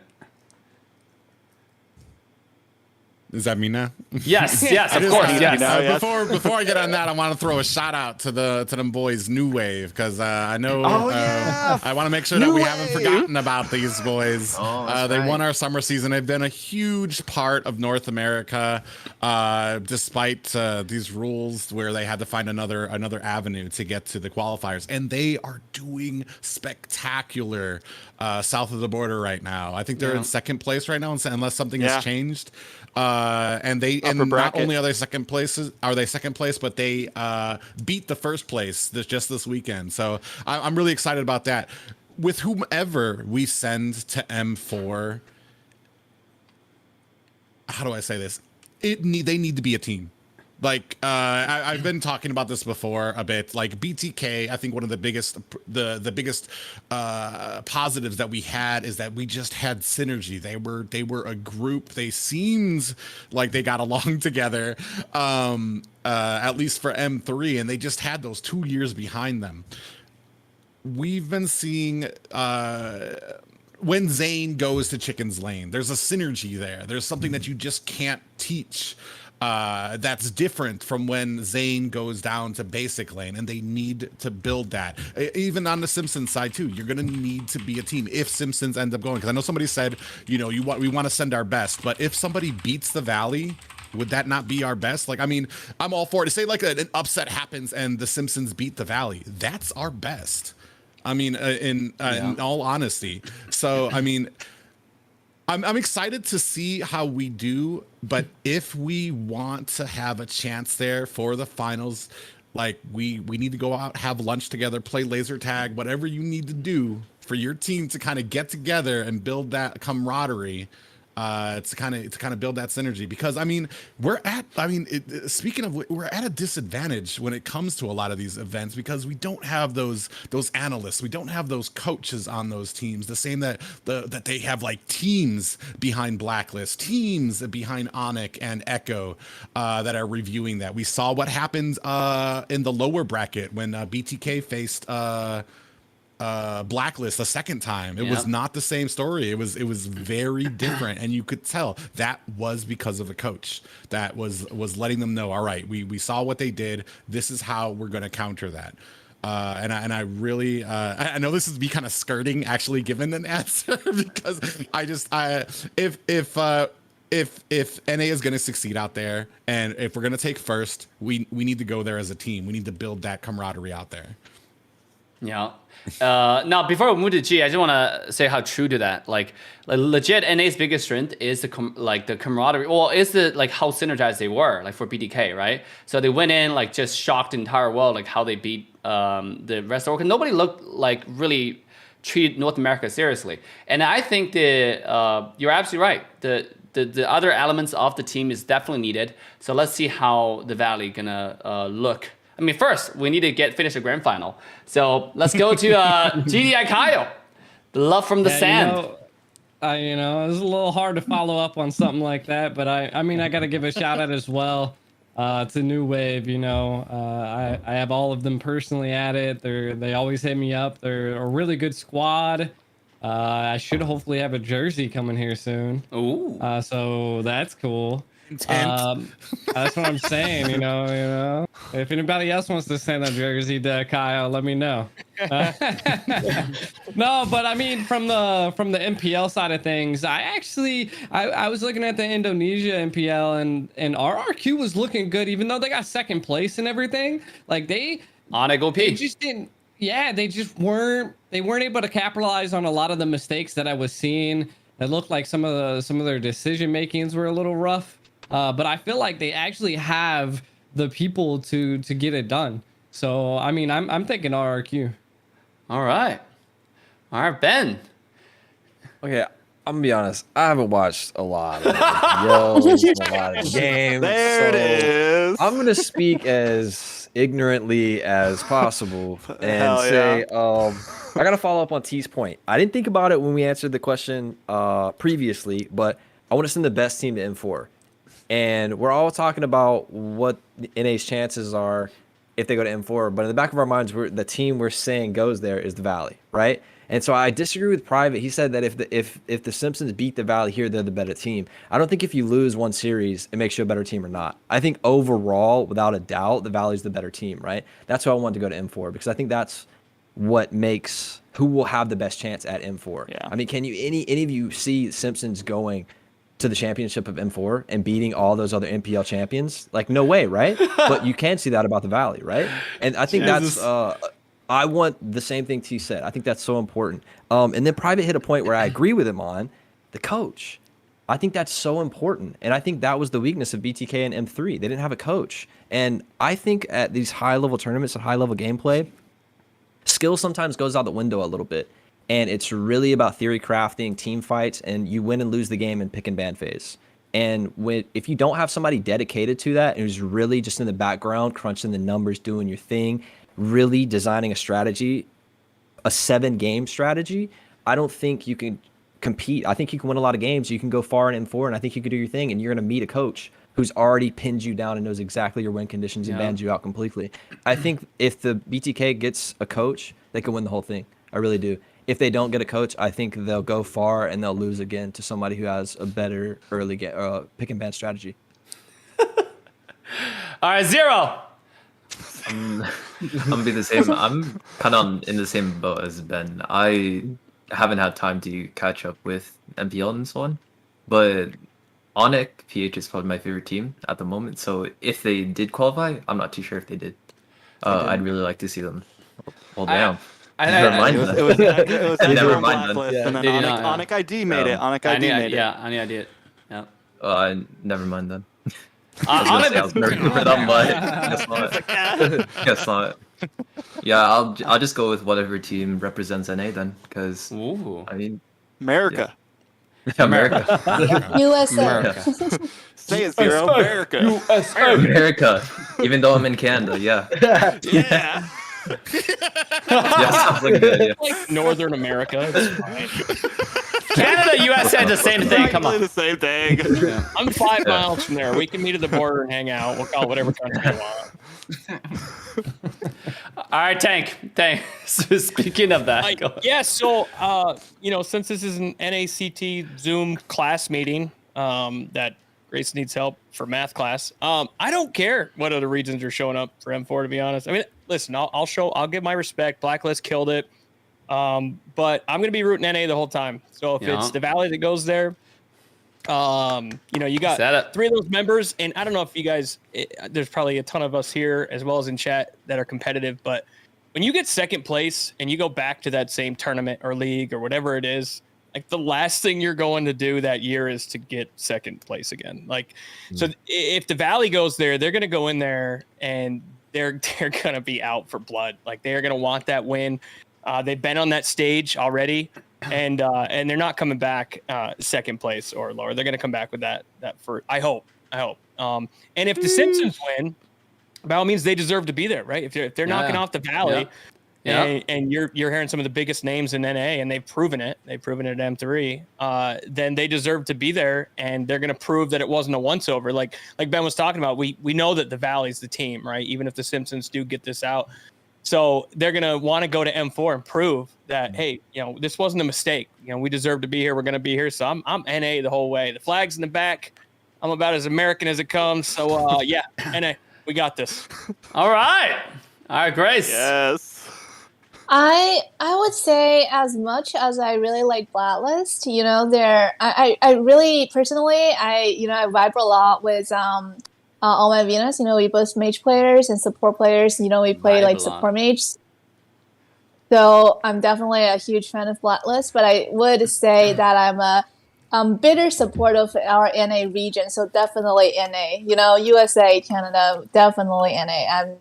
Is that me now? Yes, of course, yes. Before I get on that, I want to throw a shout out to them boys, New Wave, because I know I want to make sure that we haven't forgotten about these boys. They won our summer season. They've been a huge part of North America, despite these rules where they had to find another avenue to get to the qualifiers, and they are doing spectacular south of the border right now. I think they're in second place right now, unless something has changed. And not only are they second place, but they beat the first place just this weekend. So I'm really excited about that. With whomever we send to M4, how do I say this? They need to be a team. Like I've been talking about this before a bit. Like BTK, I think one of the biggest positives that we had is that we just had synergy. They were a group. They seemed like they got along together, at least for M3, and they just had those 2 years behind them. We've been seeing when Zane goes to Chicken's lane, there's a synergy there. There's something that you just can't teach. That's different from when Zane goes down to basic lane, and they need to build that. Even on the Simpsons side too, you're gonna need to be a team if Simpsons end up going. Because I know somebody said, we want to send our best, but if somebody beats the Valley, would that not be our best? Like, I mean, I'm all for it. To say like an upset happens and the Simpsons beat the Valley, that's our best. I mean, in all honesty. So, I mean, I'm excited to see how we do, but if we want to have a chance there for the finals, like we need to go out, have lunch together, play laser tag, whatever you need to do for your team to kind of get together and build that camaraderie. To kind of build that synergy, because I mean we're at a disadvantage when it comes to a lot of these events, because we don't have those analysts, we don't have those coaches on those teams, the same that they have, like teams behind Blacklist, teams behind Onyx and Echo that are reviewing that. We saw what happened in the lower bracket when BTK faced Blacklist a second time. It was not the same story. It was very different, and you could tell that was because of a coach that was letting them know, all right, we saw what they did, this is how we're going to counter that. And I really I know this is me kind of skirting actually giving an answer because if NA is going to succeed out there, and if we're going to take first, we need to go there as a team. We need to build that camaraderie out there. Yeah. Now, before we move to G, I just want to say how true to that. Like legit, NA's biggest strength is the camaraderie. Well, it's how synergized they were, like for BDK, right? So they went in, like just shocked the entire world, like how they beat the rest of the world. Nobody looked like really treated North America seriously. And I think you're absolutely right. The other elements of the team is definitely needed. So let's see how the Valley gonna look. I mean, first, we need to finish the grand final. So let's go to GDI Kyle. The love from the sand. It was a little hard to follow up on something like that, but I mean, I got to give a shout out as well to New Wave. I have all of them personally at it. They always hit me up. They're a really good squad. I should hopefully have a jersey coming here soon. Ooh. So that's cool. That's what I'm saying, if anybody else wants to send a jersey to Kyle, let me know. No, but I mean, from the MPL side of things, I was looking at the Indonesia MPL, and our RQ was looking good, even though they got second place and everything. Like they just didn't. Yeah, they weren't able to capitalize on a lot of the mistakes that I was seeing. It looked like some of their decision makings were a little rough. But I feel like they actually have the people to get it done. So I mean, I'm thinking RRQ. All right, Ben. Okay, I'm gonna be honest. I haven't watched a lot of videos, a lot of games. There it is. I'm gonna speak as ignorantly as possible and Hell say, yeah. I gotta follow up on T's point. I didn't think about it when we answered the question previously, but I want to send the best team to M4. And we're all talking about what NA's chances are if they go to M4. But in the back of our minds, the team we're saying goes there is the Valley, right? And so I disagree with Private. He said that if the Simpsons beat the Valley here, they're the better team. I don't think if you lose one series, it makes you a better team or not. I think overall, without a doubt, the Valley's the better team, right? That's why I wanted to go to M4, because I think that's what makes who will have the best chance at M4. Yeah. I mean, can you any of you see Simpsons going to the championship of M4 and beating all those other MPL champions? Like, no way, right? But you can see that about the Valley, right? And I think that's I want the same thing T said. I think that's so important. And then Private hit a point where I agree with him on the coach. I think that's so important. And I think that was the weakness of BTK and M3. They didn't have a coach. And I think at these high-level tournaments and high-level gameplay, skill sometimes goes out the window a little bit. And it's really about theory crafting, team fights, and you win and lose the game in pick and ban phase. And if you don't have somebody dedicated to that, who's really just in the background, crunching the numbers, doing your thing, really designing a strategy, a 7-game strategy, I don't think you can compete. I think you can win a lot of games. You can go far in M4, and I think you can do your thing, and you're going to meet a coach who's already pinned you down and knows exactly your win conditions and bans you out completely. I think if the BTK gets a coach, they can win the whole thing. I really do. if they don't get a coach, I think they'll go far and they'll lose again to somebody who has a better early pick and ban strategy. All right, Zero. I'm gonna be the same. I'm kind of in the same boat as Ben. I haven't had time to catch up with MPL and so on, but Onic PH is probably my favorite team at the moment. So if they did qualify, I'm not too sure if they did. I'd really like to see them. Well, damn. Never mind then. It was Never mind then. Blacklist, and then Did you not? Onic ID made it. Onic I ID knew, made it. yeah, I knew I did. Yeah. Never mind then. Onic- I was nervous for them, but guess not. Guess not. Yeah, I'll just go with whatever team represents NA then, because Ooh. I mean, America. America. USA. America. Say it, Zero. America. America. Even though I'm in Canada, yeah. Yeah. Yeah, sounds like a good idea. Like Northern America. It's fine. Canada, USA, the same thing. Come Exactly on. the same thing. I'm 5 miles from there. We can meet at the border and hang out. We'll call it whatever country we want. All right, Tank. So speaking of that, go. Yeah, so since this is an NACT Zoom class meeting, that Grace needs help for math class. I don't care what other regions are showing up for M4. To be honest, I mean, listen, I'll give my respect. Blacklist killed it, but I'm gonna be rooting NA the whole time. So if it's the Valley that goes there, you got 3 of those members, and I don't know if you guys. There's probably a ton of us here as well as in chat that are competitive, but when you get second place and you go back to that same tournament or league or whatever it is, like the last thing you're going to do that year is to get second place again. Like, so if the Valley goes there, they're going to go in there and they're going to be out for blood. Like they're going to want that win. They've been on that stage already, and they're not coming back second place or lower. They're going to come back with that for. I hope. And if the Simpsons win, by all means, they deserve to be there, right? If they're knocking off the Valley. Yeah. And you're hearing some of the biggest names in NA, and they've proven it. They've proven it at M3. Then they deserve to be there, and they're going to prove that it wasn't a once over. Like Ben was talking about, we know that the Valley's the team, right? Even if the Simpsons do get this out, so they're going to want to go to M4 and prove that, hey, this wasn't a mistake. We deserve to be here. We're going to be here. So I'm NA the whole way. The flag's in the back. I'm about as American as it comes. So yeah, NA, we got this. All right, Grace. Yes. I would say as much as I really like Blacklist, I really personally I vibe a lot with all my Venus. We both mage players and support players. We play like support mages. So I'm definitely a huge fan of Blacklist, but I would say that I'm a bitter supporter of our NA region. So definitely NA. USA, Canada, definitely NA.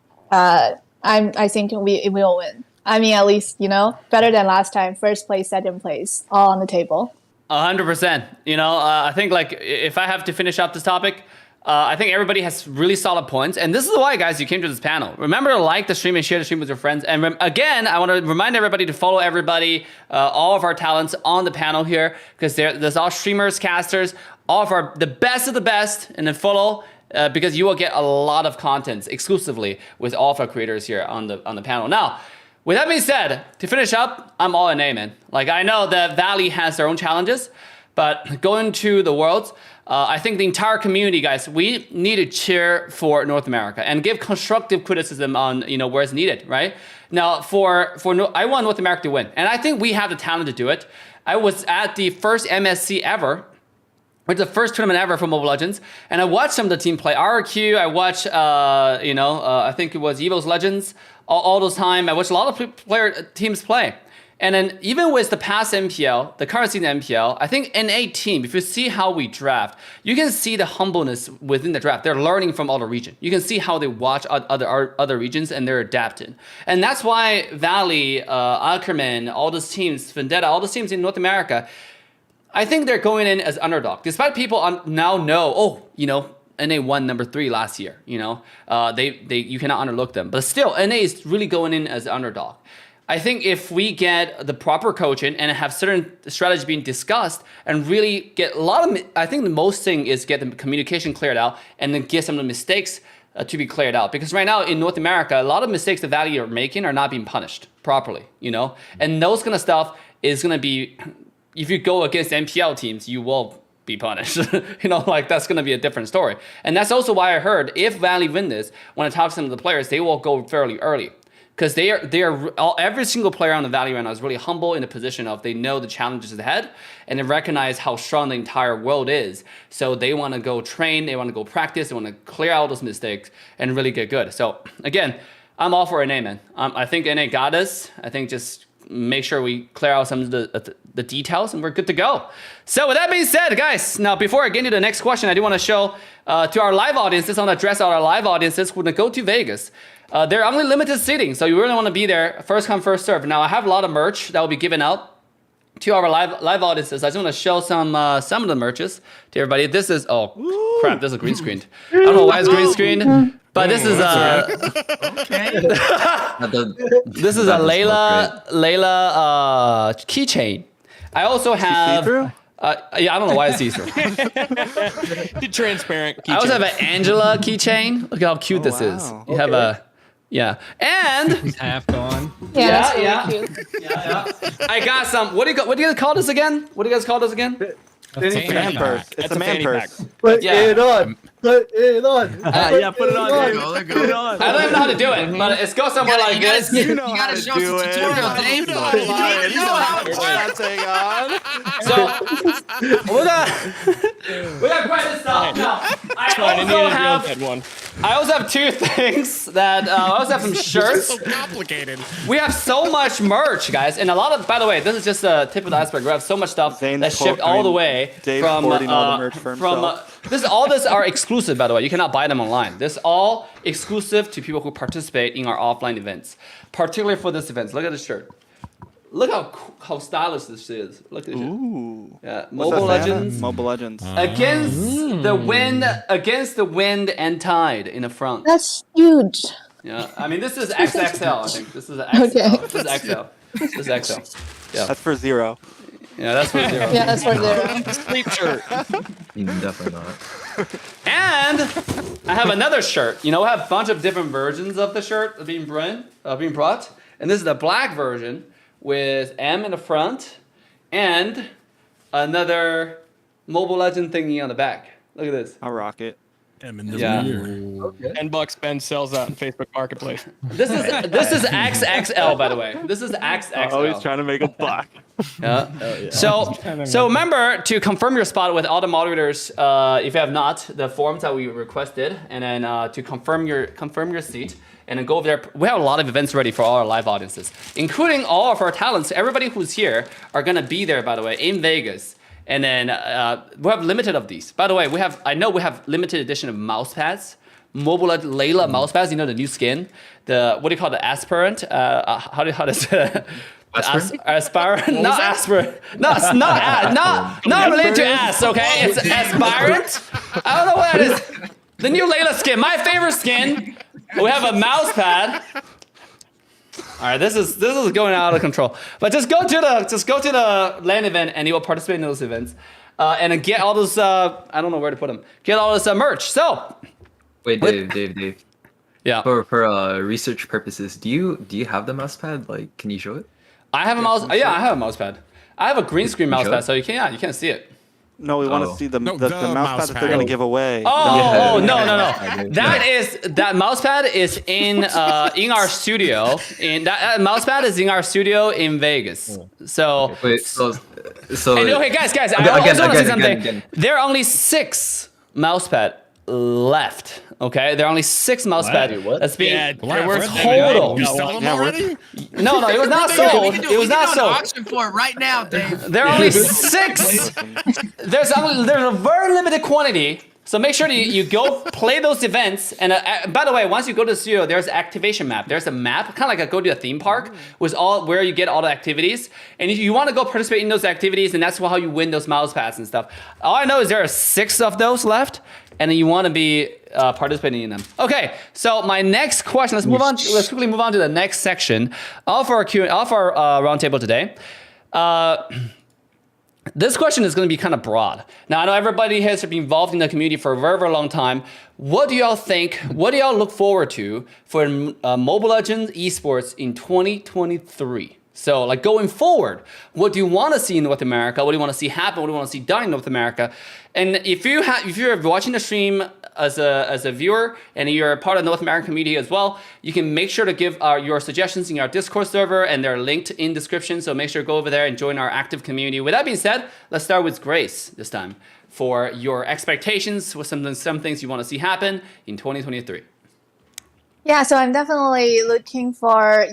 I think we will win. I mean, at least, better than last time. First place, second place, all on the table. 100%. I think if I have to finish up this topic, I think everybody has really solid points. And this is why, guys, you came to this panel. Remember to like the stream and share the stream with your friends. And again, I want to remind everybody to follow everybody, all of our talents on the panel here, because there's all streamers, casters, all of the best of the best, and then follow. Because you will get a lot of content exclusively with all of our creators here on the panel. Now, with that being said, to finish up, I'm all in A, man. I know that Valley has their own challenges, but going to the Worlds, I think the entire community, guys, we need to cheer for North America and give constructive criticism on where it's needed, right? Now, I want North America to win, and I think we have the talent to do it. I was at the first MSC ever. It's the first tournament ever for Mobile Legends, and I watched some of the team play. RQ, I watched, I think it was Evo's Legends all those time. I watched a lot of teams play. And then even with the past MPL, the current season MPL, I think NA team, if you see how we draft, you can see the humbleness within the draft. They're learning from other regions. You can see how they watch other regions and they're adapting. And that's why Valley, Ackerman, all those teams, Vendetta, all those teams in North America, I think they're going in as underdog. Despite people now know, NA won number 3 last year. You cannot underlook them. But still, NA is really going in as underdog. I think if we get the proper coaching and have certain strategies being discussed and really get I think the most thing is get the communication cleared out and then get some of the mistakes to be cleared out. Because right now in North America, a lot of mistakes the Valley are making are not being punished properly, And those kind of stuff is gonna be, if you go against MPL teams, you will be punished. Like that's gonna be a different story. And that's also why I heard if Valley win this, when I talk to some of the players, they will go fairly early. Because every single player on the Valley right now is really humble in the position of they know the challenges ahead and they recognize how strong the entire world is. So they want to go train, they want to go practice, they want to clear out those mistakes and really get good. So again, I'm all for NA, man. I think NA got us. I think just make sure we clear out some of the details and we're good to go. So with that being said, guys, now before I get into the next question, I do want to show to our live audiences, I want to address our live audiences who go to Vegas. There are only limited seating, so you really want to be there. First come, first serve. Now, I have a lot of merch that will be given out to our live audiences. I just want to show some of the merches to everybody. This is, crap, this is green screened. I don't know why it's green screened, but this is this is a Layla keychain. I also have... yeah, I don't know why it's see-through. Transparent keychain. I also have an Angela keychain. Look how cute this is. You have a... Yeah, and He's half gone. Yeah, yeah. that's really cute. yeah. I got some. What do you guys call this again? What do you guys call this again? Fanny Man pack. purse. It's a man fanny purse. Put Yeah. it on. Put it on. Yeah, put it on. There you go. There you go. I don't even know how to do it, but it's go somewhere like this. You know how gotta to show do some it. tutorial, Dave. You know You gotta know how it works. So we got quite a stuff. Now, I also have two things that I also have some shirts. So complicated. We have so much merch, guys, and a lot of. By the way, this is just the tip of the iceberg. We have so much stuff Zane's that shipped all the way Dave's from hoarding all the merch for himself. all this are exclusive. By the way, you cannot buy them online. This is all exclusive to people who participate in our offline events, particularly for this event. Look at this shirt. Look how stylish this is. Look at this. Ooh. Yeah, What's Mobile that, Santa? Legends. Mobile Legends. Against the wind and tide in the front. That's huge. Yeah, I mean this is XXL. I think this is XL. Okay. This is XL. This is XL. Yeah, That's for 0. yeah, that's for 0. Yeah, that's right there. Sleep shirt. Definitely not. And I have another shirt. We have a bunch of different versions of the shirt being brought, and this is the black version with M in the front and another Mobile Legend thingy on the back. Look at this. I'll rock it. Yeah. $10 Ben sells out in Facebook Marketplace. This is XXL, by the way. This is XXL. Oh, he's trying to make a buck. Yeah. So remember to confirm your spot with all the moderators. If you have not, the forms that we requested, and then to confirm your seat, and then go over there. We have a lot of events ready for all our live audiences, including all of our talents. Everybody who's here are gonna be there, by the way, in Vegas. And then we have limited of these. By the way, I know we have limited edition of mouse pads. Mobile Layla mouse pads, the new skin. What do you call the aspirant? How does aspirant? Not aspirant. Not related to ass, okay? It's aspirant. I don't know what it is. The new Layla skin, my favorite skin. We have a mouse pad. All right, this is going out of control. But just go to the LAN event and you will participate in those events, and then get all those. I don't know where to put them. Get all this merch. So, Wait, Dave. yeah, For research purposes, do you have the mouse pad? Like, can you show it? I have a mouse. Yeah, I have a mouse pad. I have a green screen mouse show pad, it? so you can't see it. No, we want to Oh. see the No, mouse the pad mouse that they're pad. going to give away. Oh, Yeah. no. Yeah. That mouse pad is in our studio. That mouse pad is in our studio in Vegas. So Wait, so and, okay, guys, I also want to say something. again. There are only 6 mouse pad left. Okay, there are only 6 mouse pad that's being total. You sell them already? No, it was not sold. It was not an sold. auction for it right now, Dave. There are only 6. There's a very limited quantity. So make sure that you go play those events. And by the way, once you go to the studio, there's an activation map. There's a map, kind of like go to a theme park, with all where you get all the activities. And if you want to go participate in those activities, and that's how you win those mouse pads and stuff. All I know is there are 6 of those left, and then you want to be participating in them. Okay, so my next question. Let's quickly move on to the next section of our roundtable today. This question is going to be kind of broad. Now, I know everybody has been involved in the community for a very, very long time. What do y'all think? What do y'all look forward to for Mobile Legends Esports in 2023? So like going forward, what do you want to see in North America? What do you want to see happen? What do you want to see done in North America? And if you're watching the stream as a viewer and you're a part of the North American community as well, you can make sure to give your suggestions in our Discord server, and they're linked in description. So make sure to go over there and join our active community. With that being said, let's start with Grace this time for your expectations with some things you want to see happen in 2023. Yeah, so I'm definitely looking for,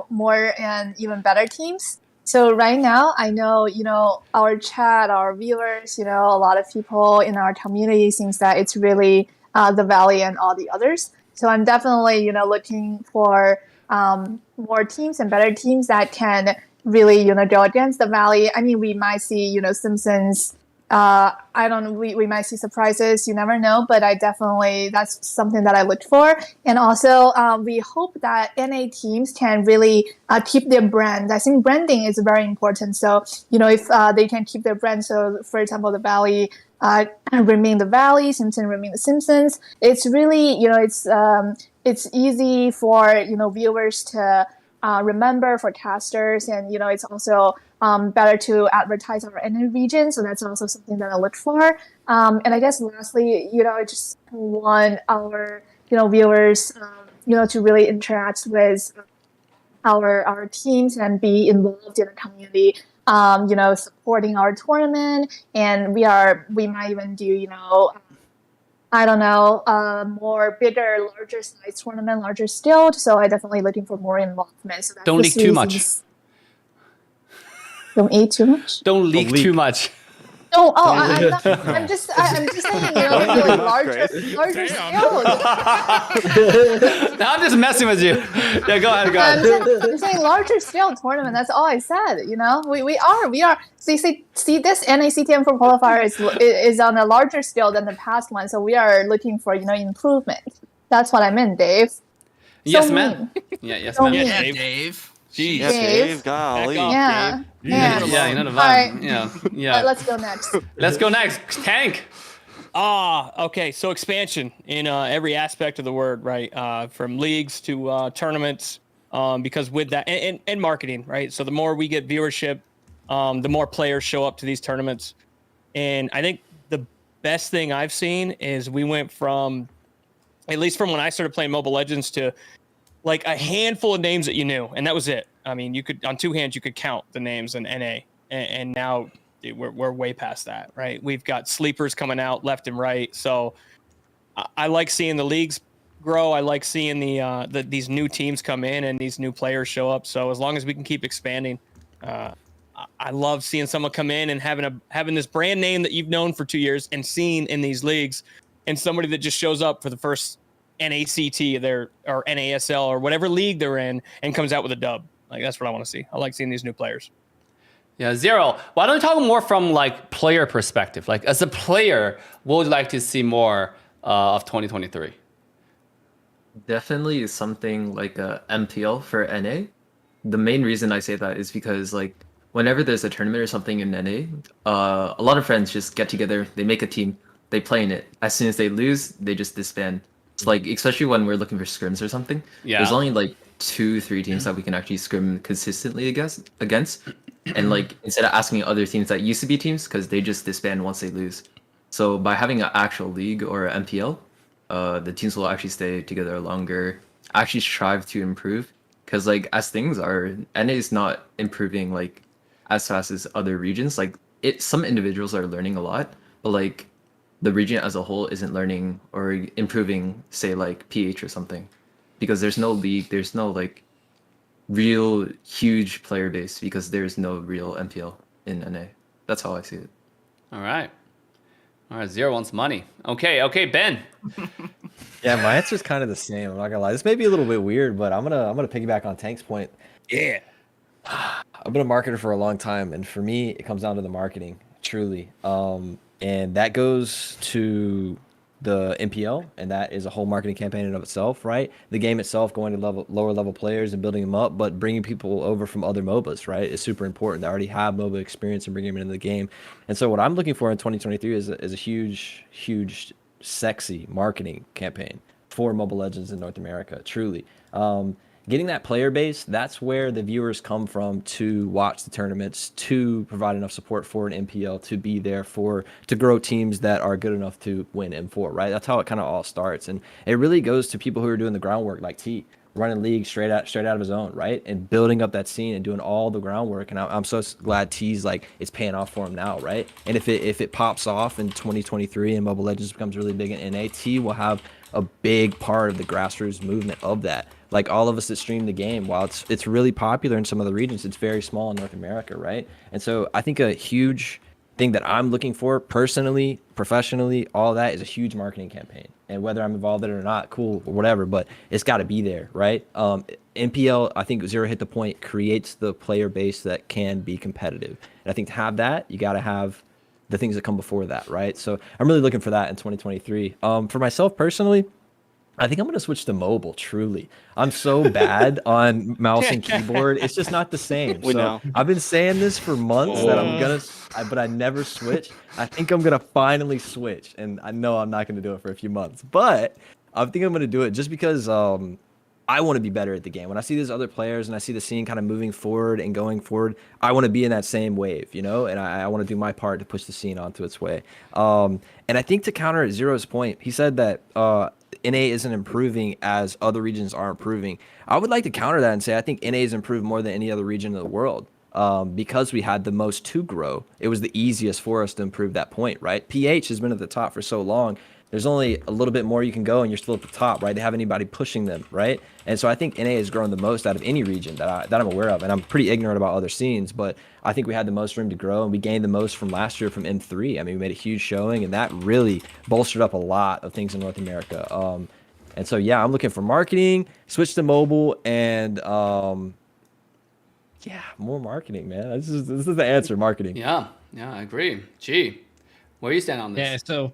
more and even better teams. So right now, I know, our chat, our viewers, a lot of people in our community thinks that it's really the Valley and all the others. So I'm definitely, looking for more teams and better teams that can really, go against the Valley. I mean, we might see, Simpsons. I don't know, we might see surprises, you never know, but that's something that I look for. And also, we hope that NA teams can really keep their brand. I think branding is very important. So, if they can keep their brand, so for example, the Valley remain the Valley, Simpson remain the Simpsons, it's really, it's easy for, viewers to remember, for casters, and it's also better to advertise our NA region, so that's also something that I look for. And I guess lastly, I just want our viewers to really interact with our teams and be involved in the community, supporting our tournament, and we might even do I don't know, more bigger, larger size tournament, larger scale. So I definitely looking for more involvement. So that's Don't leak too much. Don't eat too much. Don't leak too much. No, I'm just saying, maybe like larger scale. Now I'm just messing with you. Yeah, go ahead. I'm saying larger scale tournament. That's all I said. We are. See, this NACTM for qualifier is on a larger scale than the past one. So we are looking for improvement. That's what I meant, Dave. Yes, ma'am. Yeah, yes, ma'am. Yeah, Dave. Jeez. Yeah, Dave, golly. Yeah. Yeah, you know the vibe. All right. Yeah. Let's go next. Let's go next. Tank. Okay. So expansion in every aspect of the word, right? From leagues to tournaments, because with that and marketing, right? So the more we get viewership, the more players show up to these tournaments. And I think the best thing I've seen is we went from, at least from when I started playing Mobile Legends, to like a handful of names that you knew, and that was it. I mean, you could, on two hands, you could count the names in NA, and now we're way past that, right? We've got sleepers coming out left and right. So I like seeing the leagues grow. I like seeing these new teams come in and these new players show up. So as long as we can keep expanding, I love seeing someone come in and having this brand name that you've known for 2 years and seen in these leagues, and somebody that just shows up for the first NACT or NASL or whatever league they're in and comes out with a dub. Like, that's what I want to see. I like seeing these new players. Yeah, Zero. Why don't you talk more from like player perspective? Like as a player, what would you like to see more of 2023? Definitely something like a MPL for NA. The main reason I say that is because like whenever there's a tournament or something in NA, a lot of friends just get together, they make a team, they play in it. As soon as they lose, they just disband. It's like, especially when we're looking for scrims or something, there's only like 2-3 teams that we can actually scrim consistently against. And like, instead of asking other teams that used to be teams, because they just disband once they lose. So by having an actual league or MPL, the teams will actually stay together longer, actually strive to improve. Because like, as things are, NA is not improving like as fast as other regions. Like some individuals are learning a lot, but like the region as a whole isn't learning or improving, say like PH or something, because there's no league, there's no like real huge player base, because there's no real MPL in NA. That's how I see it. All right, Zero wants money. Okay, Ben. Yeah, my answer is kind of the same. I'm not gonna lie. This may be a little bit weird, but I'm gonna piggyback on Tank's point. Yeah. I've been a marketer for a long time, and for me, it comes down to the marketing, truly. And that goes to the MPL, and that is a whole marketing campaign in and of itself, right? The game itself, going to lower level players and building them up, but bringing people over from other MOBAs, right, is super important. They already have MOBA experience and bringing them into the game. And so what I'm looking for in 2023 is a huge, sexy marketing campaign for Mobile Legends in North America, truly. getting that player base, that's where the viewers come from to watch the tournaments, to provide enough support for an MPL, to be there to grow teams that are good enough to win M4, right? That's how it kind of all starts. And it really goes to people who are doing the groundwork, like T, running league straight out of his own, right? And building up that scene and doing all the groundwork. And I'm so glad T's like it's paying off for him now, right? And if it pops off in 2023 and Mobile Legends becomes really big in NA, T will have a big part of the grassroots movement of that. Like all of us that stream the game, while it's really popular in some other regions, it's very small in North America, right? And so I think a huge thing that I'm looking for personally, professionally, all that is a huge marketing campaign. And whether I'm involved in it or not, cool, or whatever, but it's got to be there, right? MPL, I think Zero Hit the Point creates the player base that can be competitive. And I think to have that, you got to have the things that come before that, right? So I'm really looking for that in 2023. For myself personally, I think I'm gonna switch to mobile. Truly, I'm so bad on mouse and keyboard. It's just not the same. We know. I've been saying this for months that I'm gonna, but I never switch. I think I'm gonna finally switch, and I know I'm not gonna do it for a few months, but I think I'm gonna do it just because I want to be better at the game. When I see these other players and I see the scene kind of moving forward and going forward, I want to be in that same wave, you know, and I want to do my part to push the scene onto its way. And I think to counter Zero's point, he said that NA isn't improving as other regions are improving. I would like to counter that and say I think NA has improved more than any other region in the world. Because we had the most to grow, it was the easiest for us to improve that point, right? PH has been at the top for so long. There's only a little bit more you can go and you're still at the top, right? They have anybody pushing them, right? And so I think NA has grown the most out of any region that I'm aware of. And I'm pretty ignorant about other scenes, but I think we had the most room to grow and we gained the most from last year from M3. I mean, we made a huge showing and that really bolstered up a lot of things in North America. And so, yeah, I'm looking for marketing, switch to mobile, and yeah, more marketing, man. This is the answer, marketing. Yeah, I agree. Gee, where do you stand on this? Yeah, so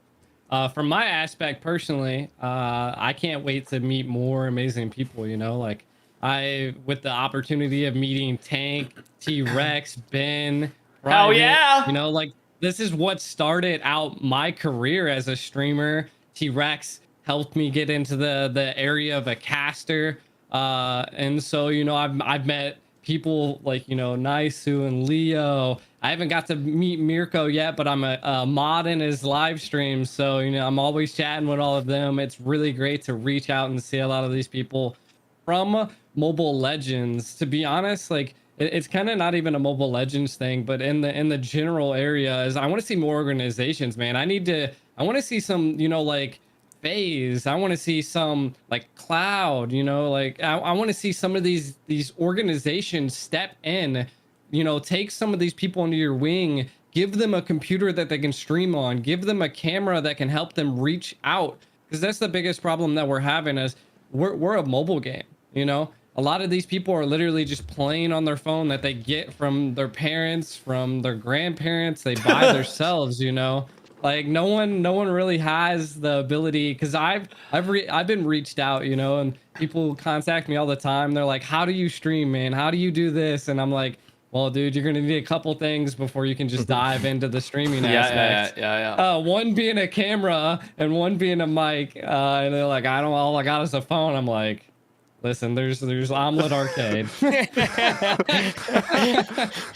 from my aspect personally, I can't wait to meet more amazing people, you know, like with the opportunity of meeting Tank, T-Rex, Ben, Hell Private, yeah! you know, like this is what started out my career as a streamer. T-Rex helped me get into the area of a caster. And so, you know, I've met people like, you know, Naisu and Leo. I haven't got to meet Mirko yet, but I'm a mod in his live stream. So, you know, I'm always chatting with all of them. It's really great to reach out and see a lot of these people from Mobile Legends. To be honest, like it's kind of not even a Mobile Legends thing, but in the general area is I want to see more organizations, man. I want to see some, you know, like phase. I want to see some like cloud, you know, like I want to see some of these organizations step in, you know, take some of these people under your wing, give them a computer that they can stream on, give them a camera that can help them reach out, because that's the biggest problem that we're having is we're a mobile game, you know. A lot of these people are literally just playing on their phone that they get from their parents, from their grandparents, they buy themselves, you know. Like no one really has the ability, because I've been reached out, you know, and people contact me all the time. They're like, how do you stream, man? How do you do this? And I'm like, well, dude, you're gonna need a couple things before you can just dive into the streaming aspect. Yeah. One being a camera and one being a mic. And they're like, all I got is a phone. I'm like, listen, there's Omelet Arcade.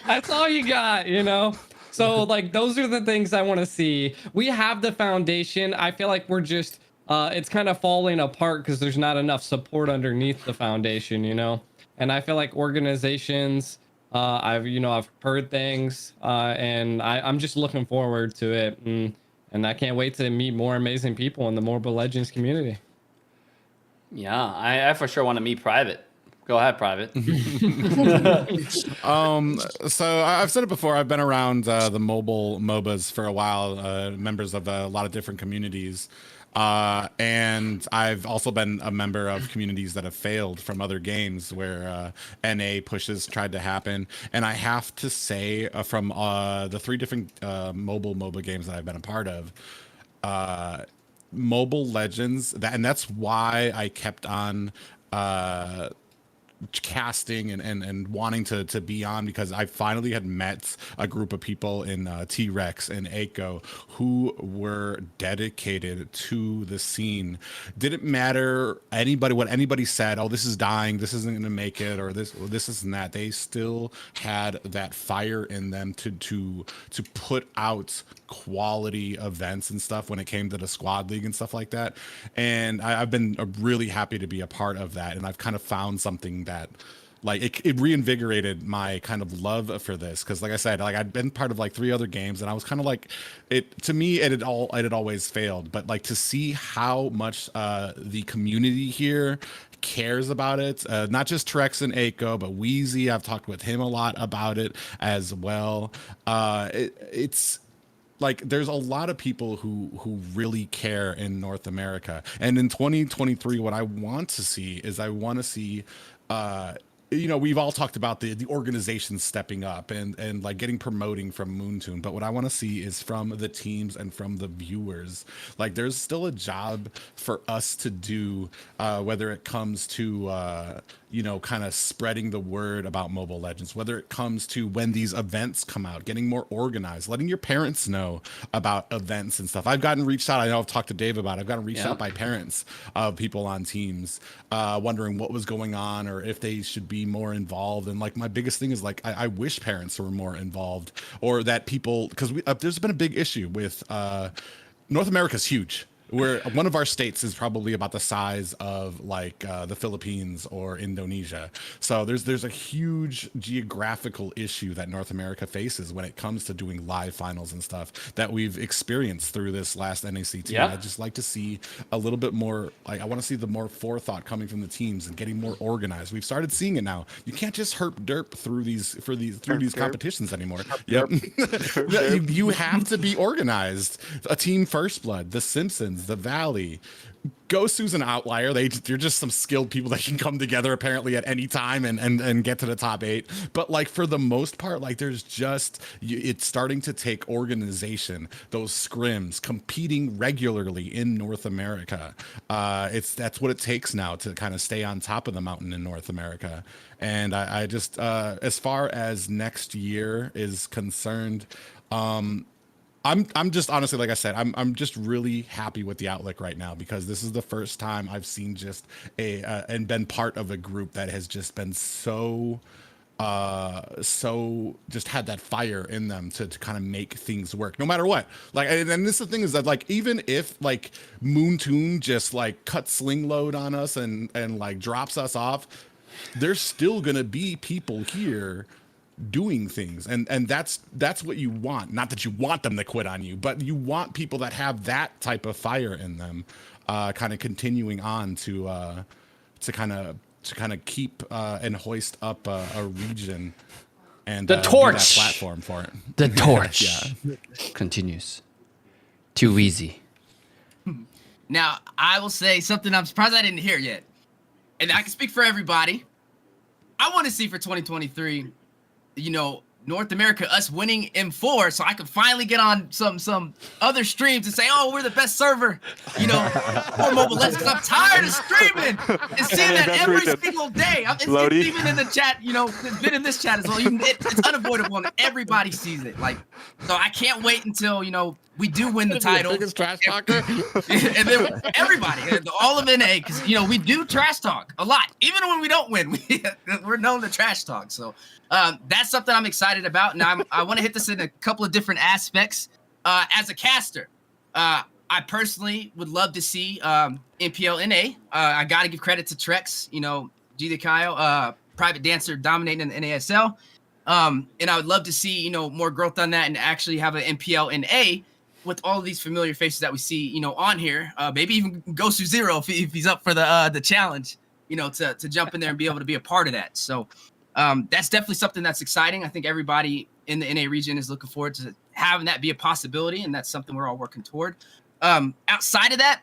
That's all you got, you know. So like those are the things I want to see. We have the foundation. I feel like we're just it's kind of falling apart because there's not enough support underneath the foundation, you know. And I feel like organizations, I've heard things, and I'm just looking forward to it, and I can't wait to meet more amazing people in the Mobile Legends community. Yeah, I for sure want to meet Private. Go ahead, Private. So I've said it before. I've been around the mobile MOBAs for a while, members of a lot of different communities. And I've also been a member of communities that have failed from other games where NA pushes tried to happen. And I have to say, from the 3 different mobile MOBA games that I've been a part of, Mobile Legends, and that's why I kept on casting and wanting to be on, because I finally had met a group of people in T-Rex and Aiko who were dedicated to the scene. Didn't matter what anybody said, oh, this is dying, this isn't going to make it, or this isn't that. They still had that fire in them to put out quality events and stuff when it came to the squad league and stuff like that. And I've been really happy to be a part of that, and I've kind of found something that like it reinvigorated my kind of love for this, because like I said, like I'd been part of like 3 other games and I was kind of like, it to me it had always failed, but like to see how much the community here cares about it, not just Trex and Aiko, but Wheezy, I've talked with him a lot about it as well. It's like there's a lot of people who really care in North America, and in 2023 what I want to see is you know, we've all talked about the organization stepping up and like getting promoting from Moontoon, but what I want to see is from the teams and from the viewers. Like there's still a job for us to do, whether it comes to you know, kind of spreading the word about Mobile Legends, whether it comes to when these events come out, getting more organized, letting your parents know about events and stuff. I've gotten reached out, I know I've talked to Dave about it, I've gotten reached out by parents of people on teams, wondering what was going on or if they should be more involved. And like my biggest thing is like I wish parents were more involved, or that people, because there's been a big issue with North America's huge. Where one of our states is probably about the size of like the Philippines or Indonesia. So there's a huge geographical issue that North America faces when it comes to doing live finals and stuff that we've experienced through this last NACT. Yeah. I'd just like to see a little bit more, like I want to see the more forethought coming from the teams and getting more organized. We've started seeing it now. You can't just herp derp through these competitions anymore. Yep. You have to be organized. A team First Blood, the Simpsons, the Valley. Gosu's an outlier. They're just some skilled people that can come together apparently at any time and get to the top 8. But like for the most part, like there's just, it's starting to take organization, those scrims, competing regularly in North America. That's what it takes now to kind of stay on top of the mountain in North America. And I just, as far as next year is concerned, I'm just honestly, like I said, I'm just really happy with the outlook right now, because this is the first time I've seen just and been part of a group that has just been so just had that fire in them to kind of make things work no matter what. Like, and this is the thing is that like even if like Moontoon just like cuts sling load on us and like drops us off, there's still gonna be people here doing things, and that's what you want. Not that you want them to quit on you, but you want people that have that type of fire in them, kind of continuing on to kind of keep and hoist up a region and the torch, be that platform for it. The torch continues. Too easy. Now, I will say something I'm surprised I didn't hear yet, and I can speak for everybody. I want to see for 2023, you know, North America, us winning M4, so I can finally get on some other streams and say, oh, we're the best server, you know, for Mobile Legends. Because I'm tired of streaming and seeing that every single day. It's even in the chat, you know, it's been in this chat as well. It's unavoidable, and everybody sees it. Like, so I can't wait until, you know, we do win the title. Biggest trash talker. And then everybody, all of NA, because, you know, we do trash talk a lot. Even when we don't win, we're known to trash talk. So that's something I'm excited about. Now, I want to hit this in a couple of different aspects. As a caster, I personally would love to see NPL NA. I got to give credit to Trex, you know, G Kyle, Private Dancer dominating in the NASL. And I would love to see, you know, more growth on that and actually have an NPL NA with all of these familiar faces that we see, you know, on here. Maybe even Gosu Zero if he's up for the challenge, you know, to jump in there and be able to be a part of that. So that's definitely something that's exciting. I think everybody in the NA region is looking forward to having that be a possibility, and that's something we're all working toward. Outside of that,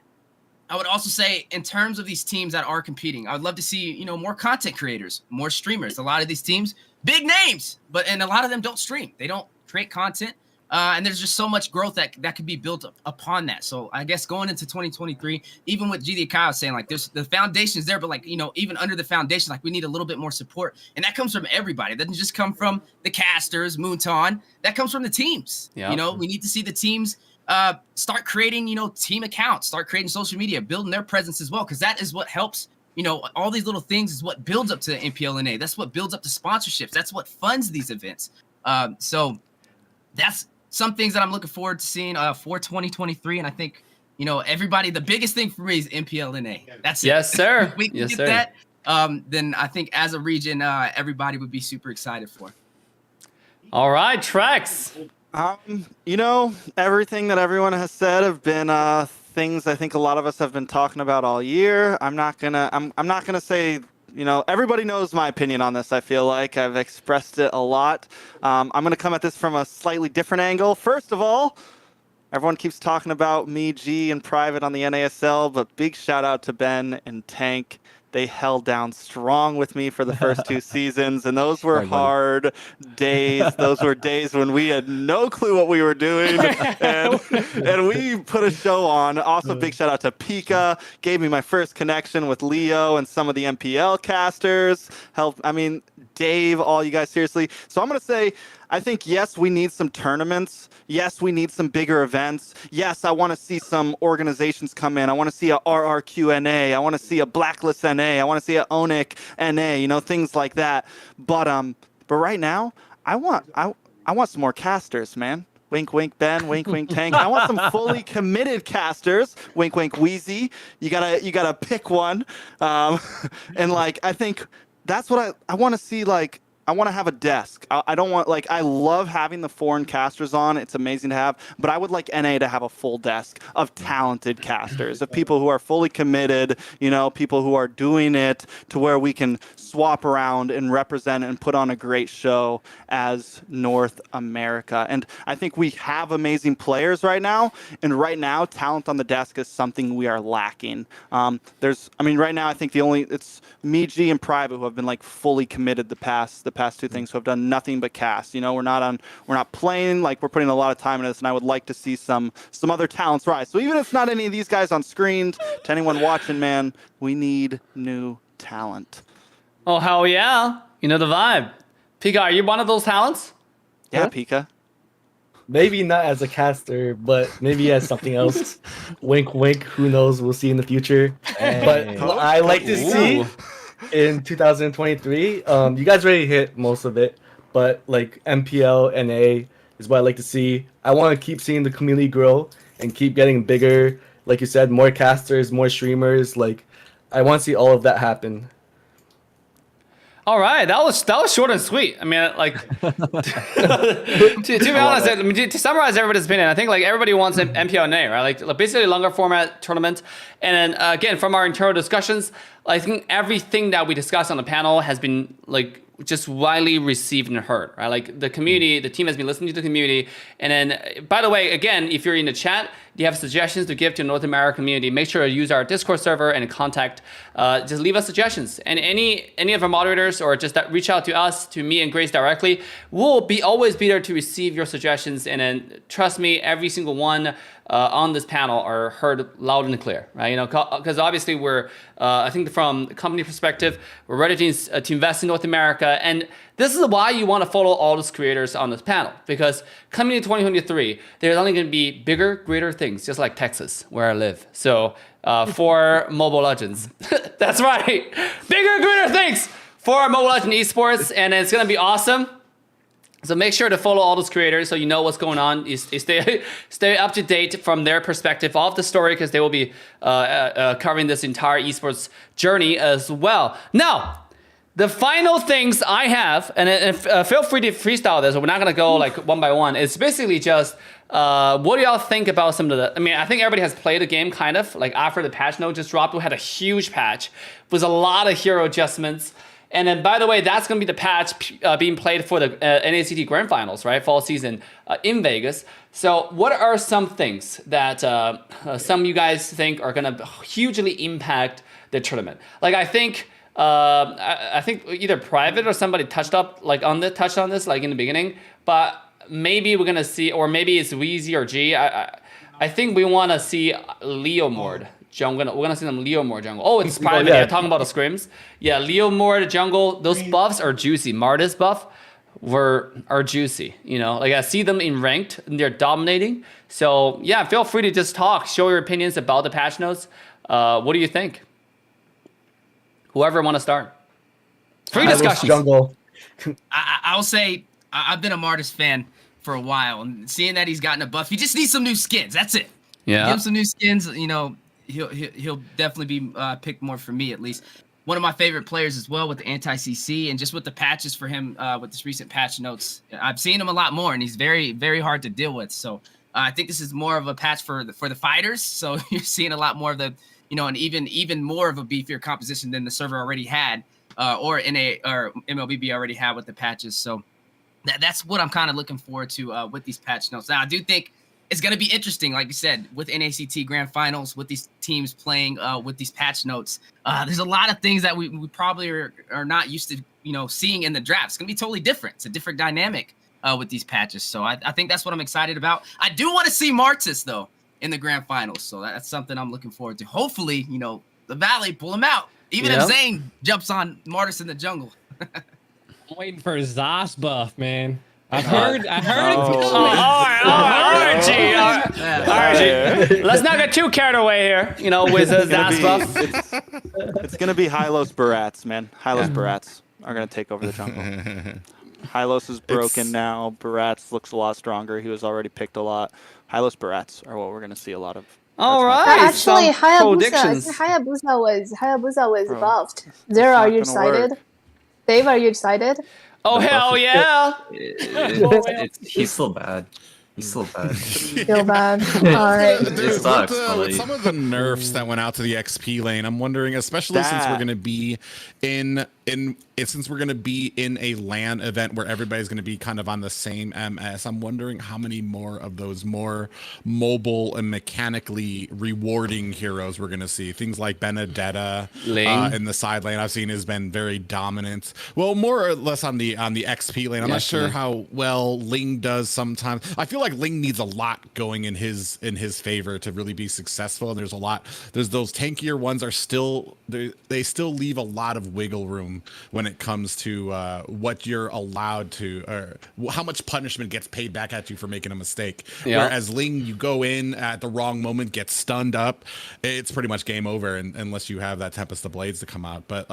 I would also say in terms of these teams that are competing, I would love to see, you know, more content creators, more streamers. A lot of these teams, big names, and a lot of them don't stream. They don't create content. And there's just so much growth that could be built upon that. So I guess going into 2023, even with GD Kyle saying like there's the foundation's there, but like, you know, even under the foundation, like we need a little bit more support. And that comes from everybody. It doesn't just come from the casters, Moonton. That comes from the teams. Yeah. You know, we need to see the teams start creating, you know, team accounts, start creating social media, building their presence as well. Cause that is what helps, you know, all these little things is what builds up to the NPLNA. That's what builds up the sponsorships. That's what funds these events. So that's some things that I'm looking forward to seeing for 2023. And I think, you know, everybody, the biggest thing for me is MPLNA. That's Yes, it. sir. If we can Yes, get sir. that, then I think as a region, everybody would be super excited for. All right, Trex. You know, everything that everyone has said have been things I think a lot of us have been talking about all year. I'm not gonna say, you know, everybody knows my opinion on this. I feel like I've expressed it a lot. I'm gonna come at this from a slightly different angle. First of all, everyone keeps talking about me, G, and Private on the NASL, but big shout out to Ben and Tank. They held down strong with me for the first 2 seasons, and those were hard days. Those were days when we had no clue what we were doing, and we put a show on. Also, big shout out to Pika. Gave me my first connection with Leo and some of the MPL casters. Dave, all you guys, seriously. So I'm going to say, I think, yes, we need some tournaments. Yes, we need some bigger events. Yes, I want to see some organizations come in. I want to see a RRQNA. I want to see a Blacklist NA. I want to see a ONIC NA, you know, things like that. But right now, I want some more casters, man. Wink, wink, Ben. Wink, wink, Tank. I want some fully committed casters. Wink, wink, Wheezy. You gotta pick one. And like, I think that's what I want to see. Like, I want to have a desk. I don't want, like, I love having the foreign casters on. It's amazing to have, but I would like NA to have a full desk of talented casters, of people who are fully committed, you know, people who are doing it to where we can swap around and represent and put on a great show as North America. And I think we have amazing players right now. And right now, talent on the desk is something we are lacking. Right now, I think it's me, G, and Private who have been like fully committed the past 2 things, who have done nothing but cast. You know, we're not playing, like, we're putting a lot of time into this, and I would like to see some other talents rise. So even if it's not any of these guys on screen, to anyone watching, man, we need new talent. Oh, hell yeah. You know the vibe. Pika, are you one of those talents? Yeah, Pika. Maybe not as a caster, but maybe as something else. Wink, wink. Who knows? We'll see in the future. But what I like to see in 2023, you guys already hit most of it, but like MPL, NA is what I like to see. I want to keep seeing the community grow and keep getting bigger. Like you said, more casters, more streamers. Like, I want to see all of that happen. All right, that was short and sweet. I mean, like, to be honest, to summarize everybody's opinion, I think like everybody wants an MPLNA, right? Like basically a longer format tournament. And then again, from our internal discussions, I think everything that we discussed on the panel has been like just widely received and heard, right? Like the community, the team has been listening to the community. And then, by the way, again, if you're in the chat, you have suggestions to give to the North American community, make sure to use our Discord server and contact, just leave us suggestions. And any of our moderators or just reach out to us, to me and Grace directly, we'll always be there to receive your suggestions. And then trust me, every single one on this panel are heard loud and clear, right? You know, because obviously we're, I think from the company perspective, we're ready to invest in North America. And this is why you want to follow all those creators on this panel, because coming in 2023, there's only going to be bigger, greater things, just like Texas, where I live. So for Mobile Legends, that's right, bigger, greater things for Mobile Legends Esports, and it's going to be awesome. So make sure to follow all those creators so you know what's going on. You stay up to date from their perspective of the story, because they will be covering this entire esports journey as well. Now, the final things I have, and feel free to freestyle this. We're not gonna go like one by one. It's basically just what do y'all think about some of the? I mean, I think everybody has played the game kind of like after the patch note just dropped. We had a huge patch with a lot of hero adjustments. And then, by the way, that's going to be the patch being played for the NACT Grand Finals, right? Fall season in Vegas. So what are some things that some of you guys think are going to hugely impact the tournament? Like, I think either Private or somebody touched on this like in the beginning. But maybe we're gonna see, or maybe it's Weezy or G. I think we want to see Leo Mord jungle. We're gonna see them Leo Mord jungle. Oh, it's private. yeah. Yeah, talking about the scrims. Yeah, Leo Mord jungle. Those buffs are juicy. Martis buff are juicy. You know, like I see them in ranked, and they're dominating. So yeah, feel free to just talk, show your opinions about the patch notes. What do you think? Whoever want to start. Free discussions. Jungle. I'll say I've been a Martis fan for a while, and seeing that he's gotten a buff, he just needs some new skins. That's it. Yeah. Give him some new skins. You know, he'll definitely be picked more for me at least. One of my favorite players as well with the anti-CC and just with the patches for him with this recent patch notes. I've seen him a lot more, and he's very, very hard to deal with. So I think this is more of a patch for the fighters. So you're seeing a lot more of the, you know, and even more of a beefier composition than the server already had, or MLBB already had with the patches. So that's what I'm kind of looking forward to with these patch notes. Now I do think it's going to be interesting, like you said, with NACT Grand Finals, with these teams playing with these patch notes. There's a lot of things that we probably are not used to, you know, seeing in the draft. It's going to be totally different. It's a different dynamic with these patches. So I think that's what I'm excited about. I do want to see Martis, though, in the Grand Finals. So that's something I'm looking forward to. Hopefully, you know, the Valley pull him out. Even if Zane jumps on Martis in the jungle. I'm waiting for a Zos buff, man. I heard it's coming. All right, G. All right, G. Let's not get too carried away here. You know, with the Zas buff. It's gonna be Hylos Barats, man. Hylos Barats are gonna take over the jungle. Hylos is broken now. Barats looks a lot stronger. He was already picked a lot. Hylos Barats are what we're gonna see a lot of. All Yeah, right. actually, some Hayabusa was Bro, buffed. Zero, are not you gonna work. excited? Dave, are you excited? Oh, hell yeah. He's still bad. He's still bad. Feel bad. All right. It sucks, With some of the nerfs that went out to the XP lane, I'm wondering, especially since we're going to be in a LAN event where everybody's going to be kind of on the same MS, I'm wondering how many more of those more mobile and mechanically rewarding heroes we're going to see. Things like Benedetta in the side lane I've seen has been very dominant. Well, more or less on the XP lane. I'm not sure how well Ling does sometimes. I feel like Ling needs a lot going in his favor to really be successful. There's those tankier ones they still leave a lot of wiggle room when it comes to what you're allowed to, or how much punishment gets paid back at you for making a mistake. Whereas Ling, you go in at the wrong moment, get stunned up, it's pretty much game over unless you have that Tempest of Blades to come out. But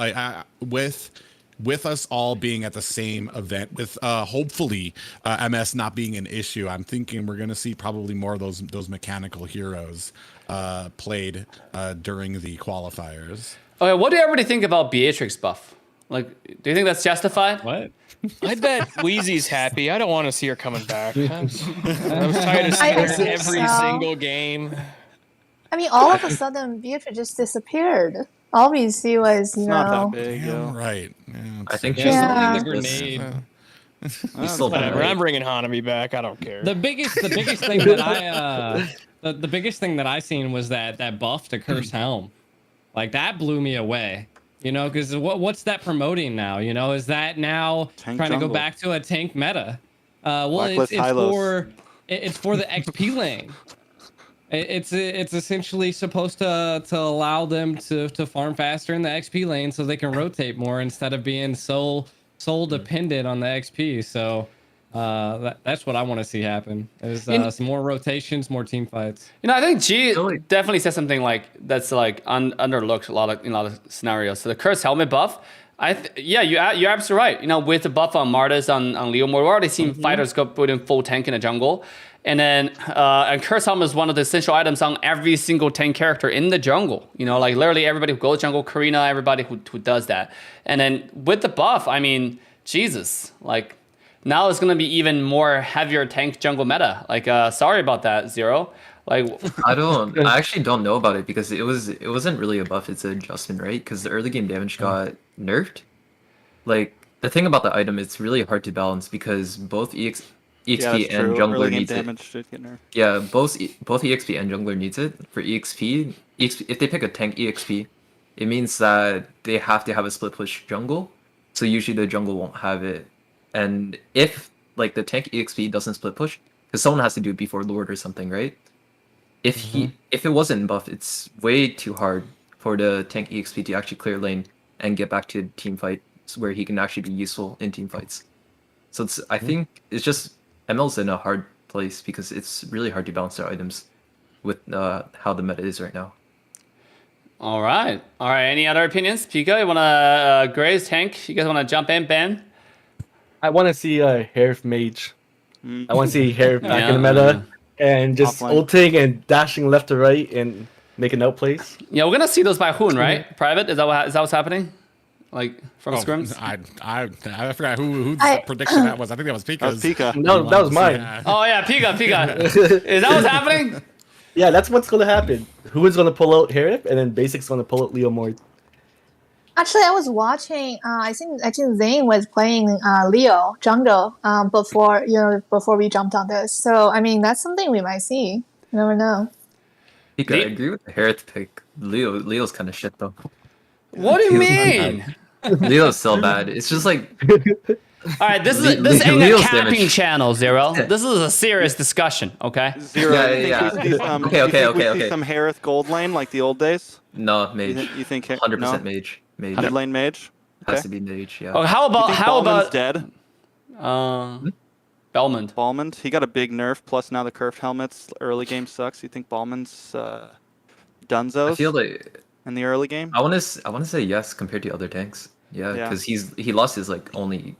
with us all being at the same event, with hopefully MS not being an issue, I'm thinking we're going to see probably more of those mechanical heroes played during the qualifiers. Okay, what do everybody think about Beatrix buff? Like, do you think that's justified? What? I bet Wheezy's happy. I don't want to see her coming back. I was tired of seeing her in every single game. I mean, all of a sudden, Beatrice just disappeared. All we see was, you Not know. that big, yo. Right. I think Yeah. she's Yeah. The grenade. He's still bad. Whatever. I'm bringing Hanami back. I don't care. The biggest thing that the biggest thing that I seen was that buff to Curse Helm. Like that blew me away. You know, because what's that promoting now? You know, is that now Tank trying to jungle. go back to a tank meta? Well, Blacklist it's Hylos. for the XP lane. It's essentially supposed to allow them to farm faster in the XP lane so they can rotate more instead of being so dependent on the XP. So that's what I want to see happen. Is some more rotations, more team fights. You know, I think G definitely said something like that's like underlooked in a lot of scenarios. So the Curse Helmet buff, you're absolutely right. You know, with the buff on Martis on Leo, we're already seeing fighters go put in full tank in the jungle. And then and Curse Helmet is one of the essential items on every single tank character in the jungle. You know, like literally everybody who goes jungle, Karina, everybody who does that. And then with the buff, I mean, Jesus, like now it's gonna be even more heavier tank jungle meta. Like, sorry about that, Zero. Like, I actually don't know about it because it wasn't really a buff, it's an adjustment, right? Because the early game damage got nerfed. Like the thing about the item, it's really hard to balance because both EXP and jungler needs it. Yeah, both EXP and jungler needs it. For EXP, if they pick a tank EXP, it means that they have to have a split push jungle. So usually the jungle won't have it. And if like the tank EXP doesn't split push because someone has to do it before Lord or something, right? If it wasn't buff, it's way too hard for the tank EXP to actually clear lane and get back to team fights where he can actually be useful in team fights. So I think it's just ML's in a hard place because it's really hard to balance their items with how the meta is right now. All right. Any other opinions? Pika, you wanna Grace, Hank? You guys wanna jump in, Ben? I want to see a Harith mage. I want to see Harith back in the meta and just Offline. ulting and dashing left to right and making outplays. Yeah, we're gonna see those by Hoon, right? Private? Is that what's happening? Like from scrims? I forgot whose I- prediction that was. I think that was That was Pika's. Pika. No, that was mine. Yeah. Oh yeah, Pika. Is that what's happening? Yeah, that's what's gonna happen. Who is gonna pull out Harith, and then Basic's gonna pull out Leo Mord. Actually, I was watching. I think Zane was playing Leo jungle before we jumped on this. So I mean, that's something we might see. You never know. Pika, I agree with the Harith pick. Leo's kind of shit though. What do you Leo's not mean? bad. Leo's so bad. It's just like All right, this ain't a Leo's capping damage. channel, Zero. This is a serious discussion, okay? Zero. Yeah, you yeah, think we see some, Okay, you okay, think we okay, see okay. some Harith gold lane like the old days? no mage. You think 100% no? mage. Mage Mid lane mage? has to be mage. Yeah. Oh, how You about think how Ballman's about dead? Belmont? Ballman, he got a big nerf. Plus now the curved helmets early game sucks. You think Ballman's Dunzos I feel like in the early game? I want to say yes compared to other tanks. Yeah, Yeah. because he lost his like only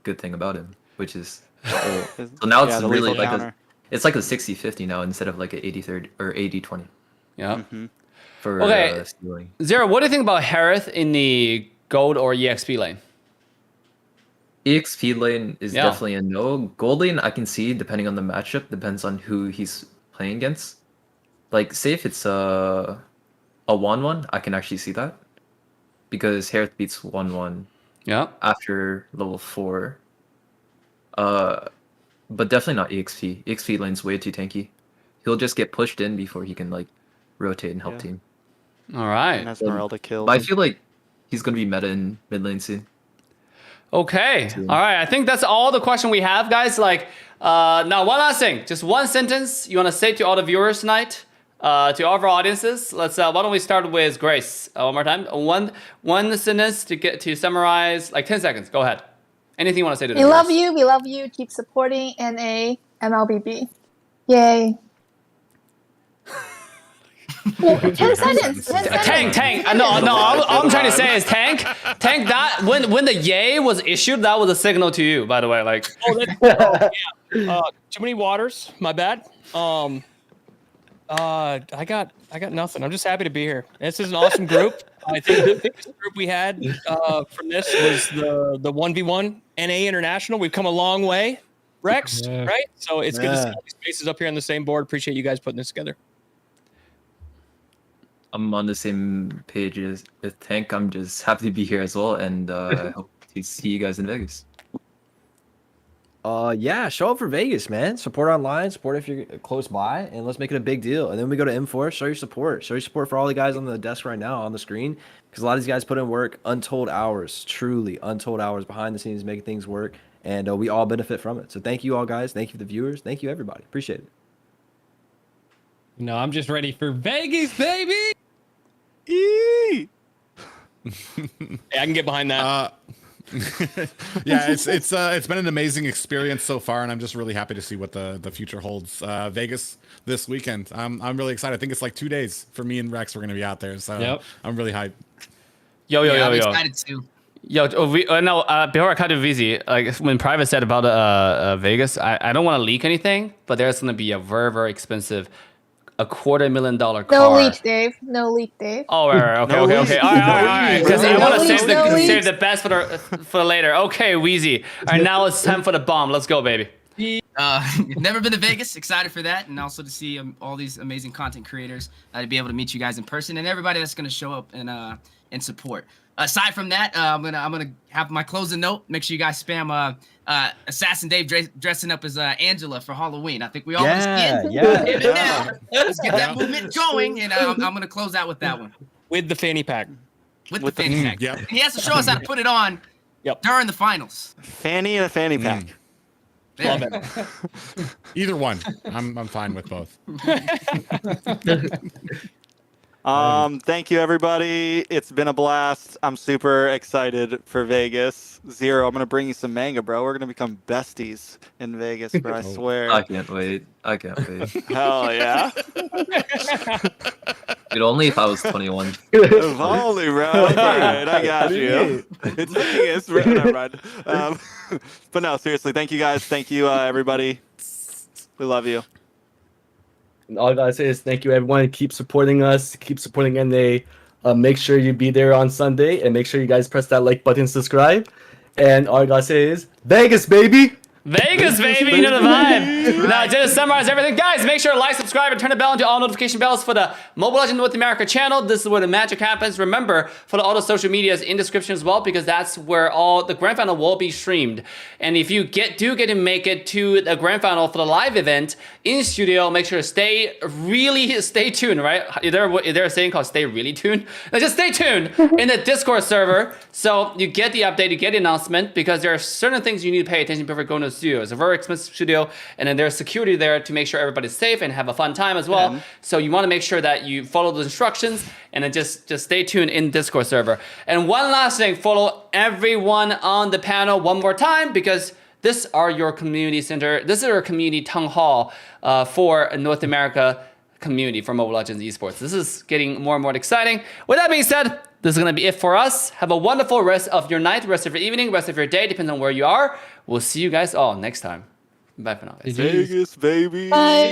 good thing about him, which is His- so now yeah, it's the really lethal like counter. it's like a 60-50 now instead of like an 80-30 or 80-20 Yeah. for Okay. stealing. Zero, what do you think about Harith in the gold or EXP lane? EXP lane is Yeah. definitely a no. Gold lane I can see depending on the matchup, depends on who he's playing against. Like say if it's a 1-1, I can actually see that. Because Harith beats 1-1 Yeah. after level 4. But definitely not EXP. EXP lane's way too tanky. He'll just get pushed in before he can like rotate and help Yeah. team. All right. And Esmeralda killed. But I feel like he's gonna be meta in mid lane soon. Okay. All right. I think that's all the question we have, guys. Like, now one last thing. Just one sentence you want to say to all the viewers tonight, to all of our audiences. Let's. Why don't we start with Grace one more time? One sentence to summarize. Like 10 seconds. Go ahead. Anything you want to say to the We viewers? love you. We love you. Keep supporting NA MLBB. Yay. 10 seconds. 10 seconds. Tank. No. All I'm trying to say is Tank. That when the yay was issued, that was a signal to you. By the way, like. Too many waters. My bad. I got nothing. I'm just happy to be here. This is an awesome group. I think the biggest group we had from this was the 1v1 NA International. We've come a long way, Rex, Yeah. right? So it's good to see Yeah. all these faces up here on the same board. Appreciate you guys putting this together. I'm on the same page as with Tank. I'm just happy to be here as well, and I hope to see you guys in Vegas. Yeah, show up for Vegas, man. Support online, support if you're close by, and let's make it a big deal. And then we go to M4, show your support. Show your support for all the guys on the desk right now on the screen, because a lot of these guys put in work, untold hours, truly untold hours behind the scenes, making things work, and we all benefit from it. So thank you all, guys. Thank you, the viewers. Thank you, everybody. Appreciate it. No, I'm just ready for Vegas, baby. Eee! Hey, I can get behind that. Yeah, it's been an amazing experience so far, and I'm just really happy to see what the future holds. Vegas this weekend. I'm really excited. I think it's like 2 days for me and Rex. We're gonna be out there, so Yep. I'm really hyped. Yo. I'm excited too. Yo, before I cut to VZ, like when Private said about Vegas, I don't want to leak anything, but there's gonna be a very, very expensive, $250,000 car. No leak, Dave. No leak, Dave. Oh, right. Okay. No All leaks. right. Because I No want to leaks, no save leaks. the best for later. Okay, Wheezy. All right, now it's time for the bomb. Let's go, baby. Never been to Vegas. Excited for that, and also to see all these amazing content creators. To be able to meet you guys in person, and everybody that's gonna show up and support. Aside from that, I'm gonna have my closing note. Make sure you guys spam Assassin Dave dressing up as Angela for Halloween. I think we all Yeah, want to yeah. see it. Now. Let's get that movement going, and I'm gonna close out with that one With the fanny pack. with the fanny pack. Yep. He has to show us how to put it on Yep. during the finals. Fanny and a fanny pack. Love it. Either one. I'm fine with both. Thank you, everybody. It's been a blast. I'm super excited for Vegas. Zero, I'm gonna bring you some manga, bro. We're gonna become besties in Vegas, bro. I swear. I can't wait. I can't wait. Hell yeah. Dude, only if I was 21. If only, bro. All right, I got you. It's Vegas, bro. Never mind. But no, seriously, thank you guys. Thank you, everybody. We love you. And all I gotta say is thank you, everyone. Keep supporting us. Keep supporting NA. Make sure you be there on Sunday, and make sure you guys press that like button, subscribe. And all I gotta say is Vegas, baby. Vegas, baby, you know the vibe. Now, just to summarize everything, guys, make sure to like, subscribe, and turn the bell into all notification bells for the Mobile Legends North America channel. This is where the magic happens. Remember, follow all the social medias in description as well, because that's where all the grand final will be streamed. And if you do get to make it to the grand final for the live event in studio, make sure to stay tuned, right? Is there a saying called stay really tuned? Now, just stay tuned in the Discord server so you get the update, you get the announcement, because there are certain things you need to pay attention to before going to the studio. It's a very expensive studio, and then there's security there to make sure everybody's safe and have a fun time as well. So you want to make sure that you follow those instructions, and then just stay tuned in Discord server. And one last thing, follow everyone on the panel one more time, because this are your community center. This is our community town hall for North America community for Mobile Legends Esports. This is getting more and more exciting. With that being said, this is going to be it for us. Have a wonderful rest of your night, rest of your evening, rest of your day, depending on where you are. We'll see you guys all next time. Bye for now, guys. Vegas, baby. Bye.